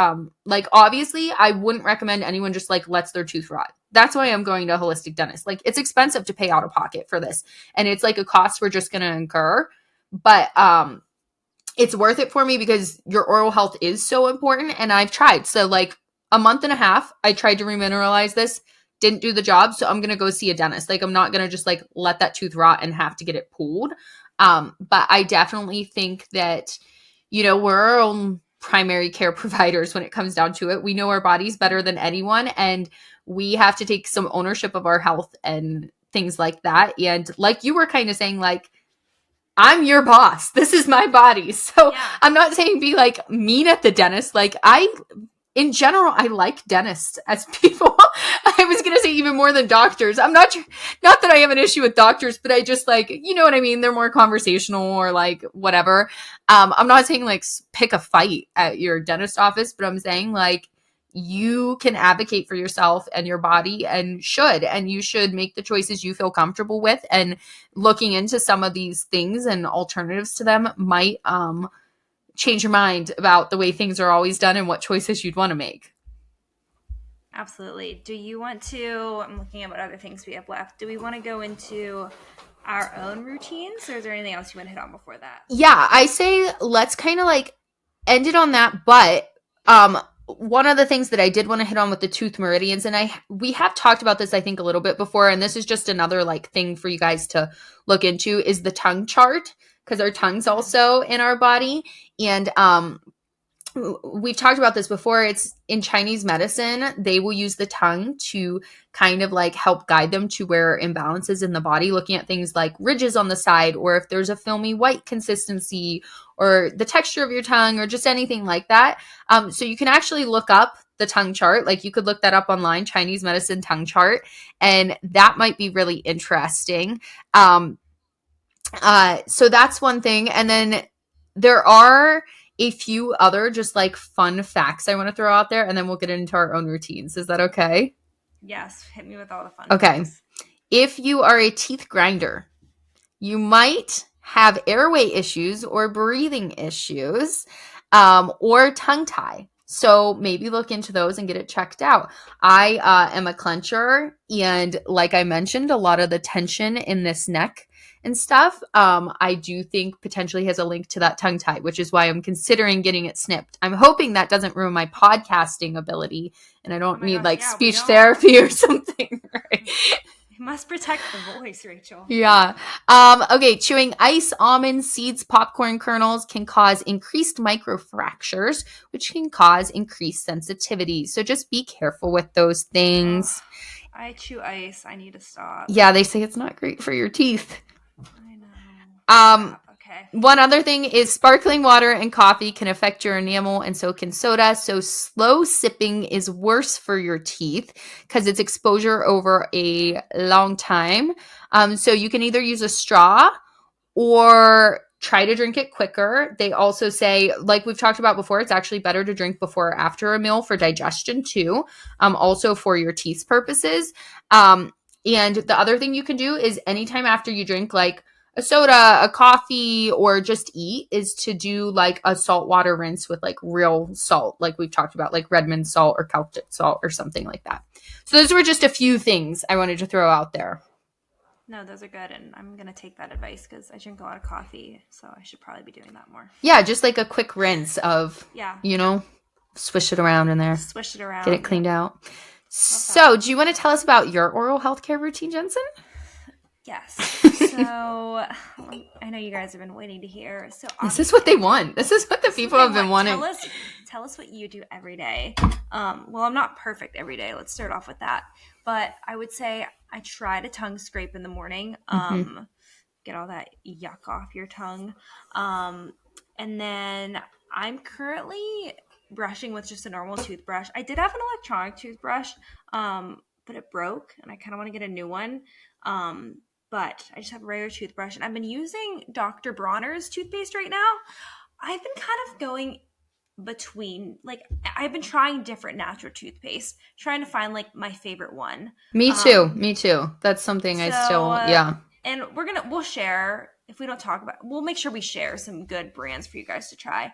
Like obviously, I wouldn't recommend anyone just like lets their tooth rot. That's why I'm going to a holistic dentist. Like it's expensive to pay out of pocket for this, and it's like a cost we're just going to incur. But it's worth it for me because your oral health is so important, and I've tried. So like a month and a half, I tried to remineralize this. Didn't do the job, so I'm gonna go see a dentist. Like I'm not gonna just like let that tooth rot and have to get it pulled. But I definitely think that we're our own primary care providers when it comes down to it. We know our bodies better than anyone, and we have to take some ownership of our health and things like that. And like you were kind of saying, like, I'm your boss. This is my body. So Yeah. I'm not saying be like mean at the dentist. Like in general, I like dentists as people. I was going to say even more than doctors. I'm not that I have an issue with doctors, but I just like, you know what I mean? They're more conversational or like whatever. I'm not saying like pick a fight at your dentist office, but I'm saying like you can advocate for yourself and your body and you should make the choices you feel comfortable with, and looking into some of these things and alternatives to them might change your mind about the way things are always done and what choices you'd want to make. Absolutely. Do you want to, I'm looking at what other things we have left. Do we want to go into our own routines, or is there anything else you want to hit on before that? Yeah, I say let's kind of like end it on that. But one of the things that I did want to hit on with the tooth meridians, and we have talked about this I think a little bit before, and this is just another like thing for you guys to look into, is the tongue chart, because our tongue's also in our body. And we've talked about this before. It's in Chinese medicine, they will use the tongue to kind of like help guide them to where imbalances in the body, looking at things like ridges on the side, or if there's a filmy white consistency, or the texture of your tongue, or just anything like that. So you can actually look up the tongue chart. Like you could look that up online, Chinese medicine tongue chart, and that might be really interesting. So that's one thing. And then there are a few other just like fun facts I want to throw out there, and then we'll get into our own routines. Is that okay? Yes, hit me with all the fun Okay. facts. If you are a teeth grinder, you might have airway issues or breathing issues, or tongue tie. So maybe look into those and get it checked out. I am a clencher, and like I mentioned, a lot of the tension in this neck and stuff, I do think potentially has a link to that tongue tie, which is why I'm considering getting it snipped. I'm hoping that doesn't ruin my podcasting ability, and I don't need like speech therapy or something. Right? You must protect the voice, Rachel. Yeah. Okay. Chewing ice, almonds, seeds, popcorn kernels can cause increased microfractures, which can cause increased sensitivity. So just be careful with those things. I chew ice. I need to stop. Yeah, they say it's not great for your teeth. I know. Okay. One other thing is sparkling water and coffee can affect your enamel, and so can soda. So slow sipping is worse for your teeth because it's exposure over a long time. So you can either use a straw or try to drink it quicker. They also say, like we've talked about before, it's actually better to drink before or after a meal for digestion too. Also for your teeth purposes. And the other thing you can do is anytime after you drink like a soda, a coffee, or just eat, is to do like a saltwater rinse with like real salt, like we've talked about, like Redmond salt or Celtic salt or something like that. So those were just a few things I wanted to throw out there. No, those are good, and I'm going to take that advice because I drink a lot of coffee, so I should probably be doing that more. Yeah, just like a quick rinse of, swish it around in there. Swish it around. Get it cleaned out. So, do you want to tell us about your oral health care routine, Jensen? Yes. So, I know you guys have been waiting to hear. So this is what they want. This is what the people have been wanting. Tell us what you do every day. Well, I'm not perfect every day. Let's start off with that. But I would say I try to tongue scrape in the morning. Get all that yuck off your tongue. And then I'm currently brushing with just a normal toothbrush. I did have an electronic toothbrush, but it broke, and I kind of want to get a new one. But I just have a regular toothbrush, and I've been using Dr. Bronners Toothpaste right now. I've been kind of going between, like, I've been trying different natural toothpaste, trying to find like my favorite one. Me too. That's something I still, And we'll share, if we don't talk about, we'll make sure we share some good brands for you guys to try.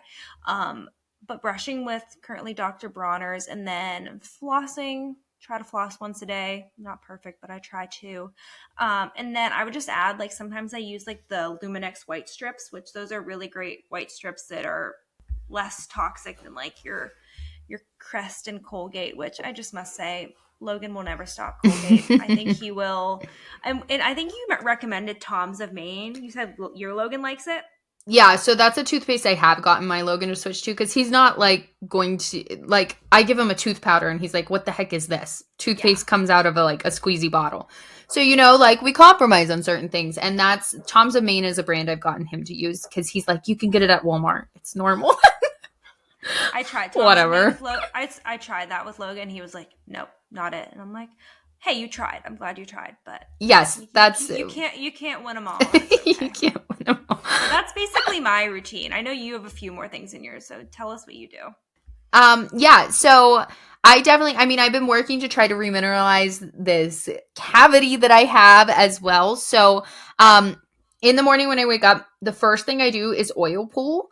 But brushing with currently Dr. Bronner's, and then flossing, try to floss once a day. Not perfect, but I try to. And then I would just add, like, sometimes I use like the Luminex white strips, which those are really great white strips that are less toxic than like your Crest and Colgate, which I just must say, Logan will never stop Colgate. I think he will. And I think you recommended Tom's of Maine. You said your Logan likes it? Yeah, so that's a toothpaste I have gotten my Logan to switch to because he's not like going to like I give him a tooth powder and he's like, "What the heck is this?" Yeah. Toothpaste comes out of a squeezy bottle. So like we compromise on certain things, and that's Tom's of Maine is a brand I've gotten him to use because he's like, "You can get it at Walmart. It's normal." I tried Tom's of Maine Whatever. with Logan. I tried that with Logan. He was like, "Nope, not it." And I'm like, "Hey, you tried. I'm glad you tried, but Yes, that's you can't win them all. It's you okay." can't win them all. But that's basically my routine. I know you have a few more things in yours, so tell us what you do. Yeah, so I mean, I've been working to try to remineralize this cavity that I have as well. So, in the morning when I wake up, the first thing I do is oil pull,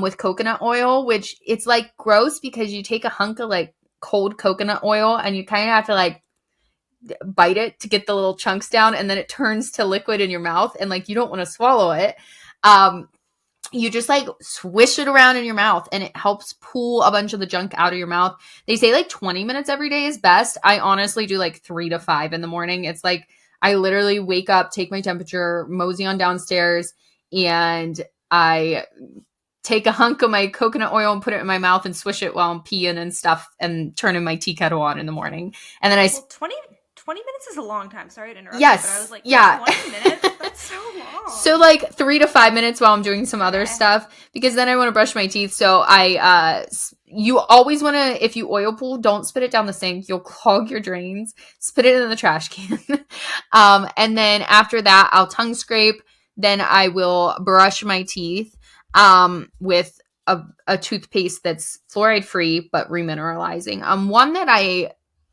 with coconut oil, which it's like gross because you take a hunk of like cold coconut oil and you kind of have to like bite it to get the little chunks down and then it turns to liquid in your mouth and like you don't want to swallow it. Um, you just like swish it around in your mouth and it helps pull a bunch of the junk out of your mouth. They say like 20 minutes every day is best. I honestly do like 3 to 5 in the morning. It's like I literally wake up, take my temperature, mosey on downstairs, and I take a hunk of my coconut oil and put it in my mouth and swish it while I'm peeing and stuff and turning my tea kettle on in the morning. And then Well, 20 minutes is a long time. Sorry to interrupt you, but I was yes, like, yeah. 20 minutes? That's so So long. like 3 to 5 minutes while I'm doing some other Okay. stuff because then I want to brush my teeth. So you always want to, if you oil pull, don't spit it down the sink. You'll clog your drains. Spit it in the trash can. And then after that, I'll tongue scrape. Then I will brush my teeth with a toothpaste that's fluoride free but remineralizing. One that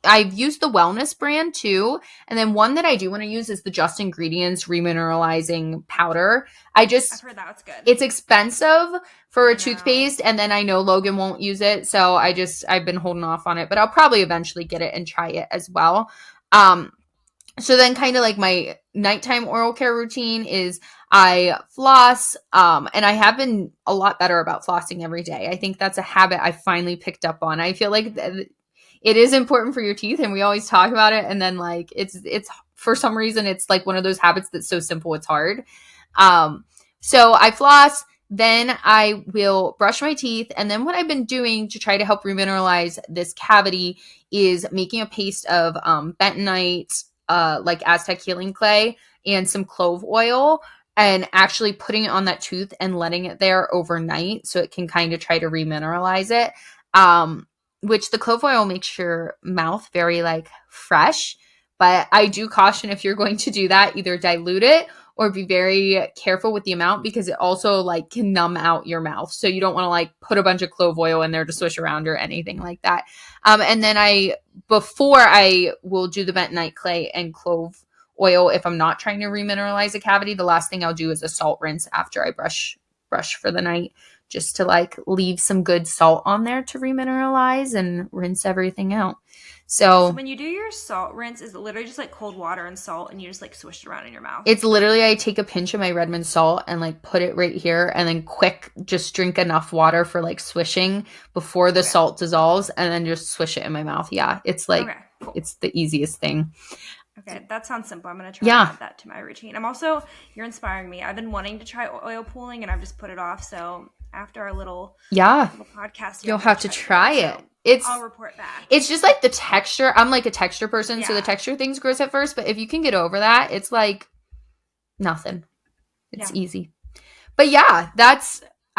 I've used the Wellness brand too, and then one that I do want to use is the Just Ingredients Remineralizing Powder. I've heard that's good. It's expensive for a I know. toothpaste, and then I know Logan won't use it, so I've been holding off on it, but I'll probably eventually get it and try it as well. Um, so then kind of like my nighttime oral care routine is I floss, and I have been a lot better about flossing every day. I think that's a habit I finally picked up on. I feel like it is important for your teeth and we always talk about it, and then like it's for some reason it's like one of those habits that's so simple it's hard. So I floss, then I will brush my teeth, and then what I've been doing to try to help remineralize this cavity is making a paste of bentonite, like Aztec healing clay, and some clove oil, and actually putting it on that tooth and letting it there overnight so it can kind of try to remineralize it. Which the clove oil makes your mouth very like fresh. But I do caution if you're going to do that, either dilute it or be very careful with the amount because it also like can numb out your mouth. So you don't want to like put a bunch of clove oil in there to swish around or anything like that. And then before I will do the bentonite clay and clove oil, if I'm not trying to remineralize a cavity, the last thing I'll do is a salt rinse after I brush for the night, just to like leave some good salt on there to remineralize and rinse everything out. So So when you do your salt rinse, is it literally just like cold water and salt and you just like swish it around in your mouth? it's literally I take a pinch of my Redmond salt and like put it right here and then quick just drink enough water for like swishing before the Okay. salt dissolves and then just swish it in my mouth. Yeah, it's like Okay, cool. it's the easiest thing. Okay, that sounds simple. I'm going to try to Yeah. add that to my routine. You're inspiring me. I've been wanting to try oil pulling and I've just put it off. So after our little Yeah. podcast here, You'll I'm gonna have to try that. it. So I'll report back. It's just like the texture. I'm like a texture person, so the Yeah. texture thing's gross at first, but if you can get over that, it's like nothing. It's Yeah. easy. But yeah,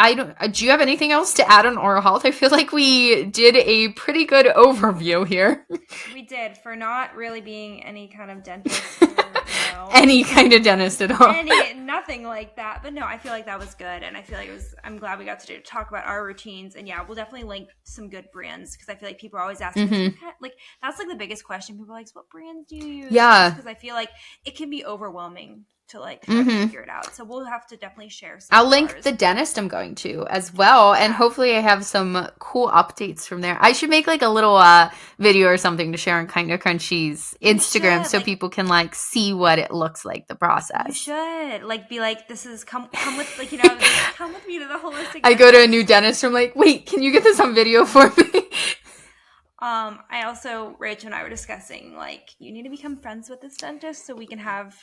I don't do you have anything else to add on oral health? I feel like we did a pretty good overview here. We did, for not really being any kind of dentist or, Any kind of dentist at all. nothing like that. But no, I feel like that was good. And I feel like I'm glad we got to talk about our routines. And yeah, we'll definitely link some good brands because I feel like people are always asking us, like, that's like the biggest question. People are like, what brands do you use? Yeah. Because I feel like it can be overwhelming to like try to figure it out. So we'll have to definitely share some. I'll link the dentist I'm going to as well, and hopefully I have some cool updates from there. I should make like a little video or something to share on Kinda Crunchy's Instagram so people can like see what it looks like, the process. You should like be like, this is come with like come with me to the holistic. I go to a new dentist. I'm like, wait, can you get this on video for me? I also, Rachel and I were discussing like you need to become friends with this dentist so we can have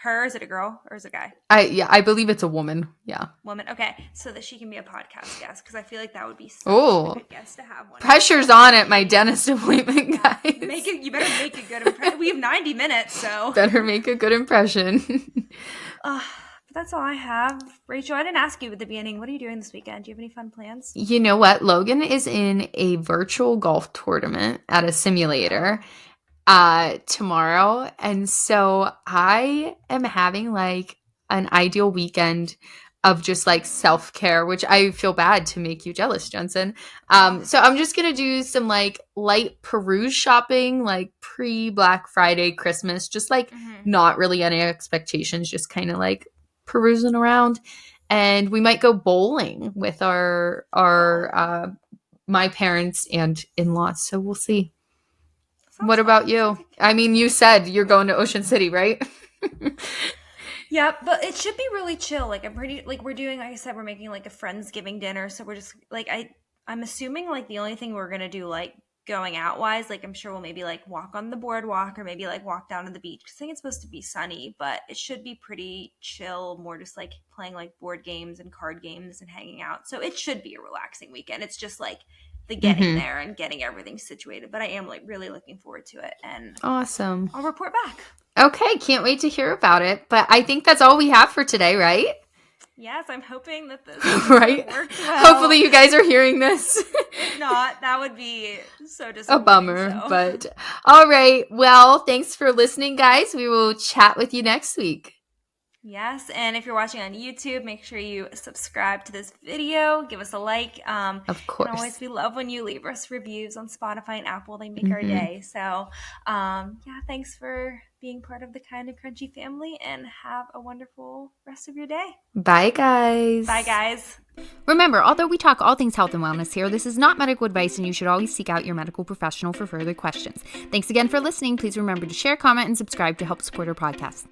Her? Is it a girl or is it a guy? I believe it's a woman. Yeah. Woman. Okay. So that she can be a podcast guest because I feel like that would be such a good guest to have one. Pressure's on at my dentist appointment, guys. You better make a good impression. We have 90 minutes, so. Better make a good impression. But that's all I have. Rachel, I didn't ask you at the beginning. What are you doing this weekend? Do you have any fun plans? You know what? Logan is in a virtual golf tournament at a simulator tomorrow. And so I am having like an ideal weekend of just like self-care, which I feel bad to make you jealous, Jensen. So I'm just going to do some like light peruse shopping, like pre-Black Friday, Christmas, just like not really any expectations, just kind of like perusing around. And we might go bowling with our my parents and in-laws. So we'll see. What about you? I mean, you said you're going to Ocean City, right? Yeah, but it should be really chill. Like we're doing, like I said, we're making like a Friendsgiving dinner. So we're just like, I'm assuming like the only thing we're going to do like going out wise, like I'm sure we'll maybe like walk on the boardwalk or maybe like walk down to the beach. I think it's supposed to be sunny, but it should be pretty chill, more just like playing like board games and card games and hanging out. So it should be a relaxing weekend. It's just like the getting there and getting everything situated. But I am like really looking forward to it. And awesome. I'll report back. Okay, can't wait to hear about it. But I think that's all we have for today, right? Yes, I'm hoping that this right? worked well. Hopefully you guys are hearing this. If not, that would be so disappointing. A bummer, but all right. Well, thanks for listening, guys. We will chat with you next week. Yes, and if you're watching on YouTube, make sure you subscribe to this video. Give us a like. Of course. And always, we love when you leave us reviews on Spotify and Apple. They make our day. So, yeah, thanks for being part of the Kind of Crunchy family, and have a wonderful rest of your day. Bye, guys. Bye, guys. Remember, although we talk all things health and wellness here, this is not medical advice, and you should always seek out your medical professional for further questions. Thanks again for listening. Please remember to share, comment, and subscribe to help support our podcast.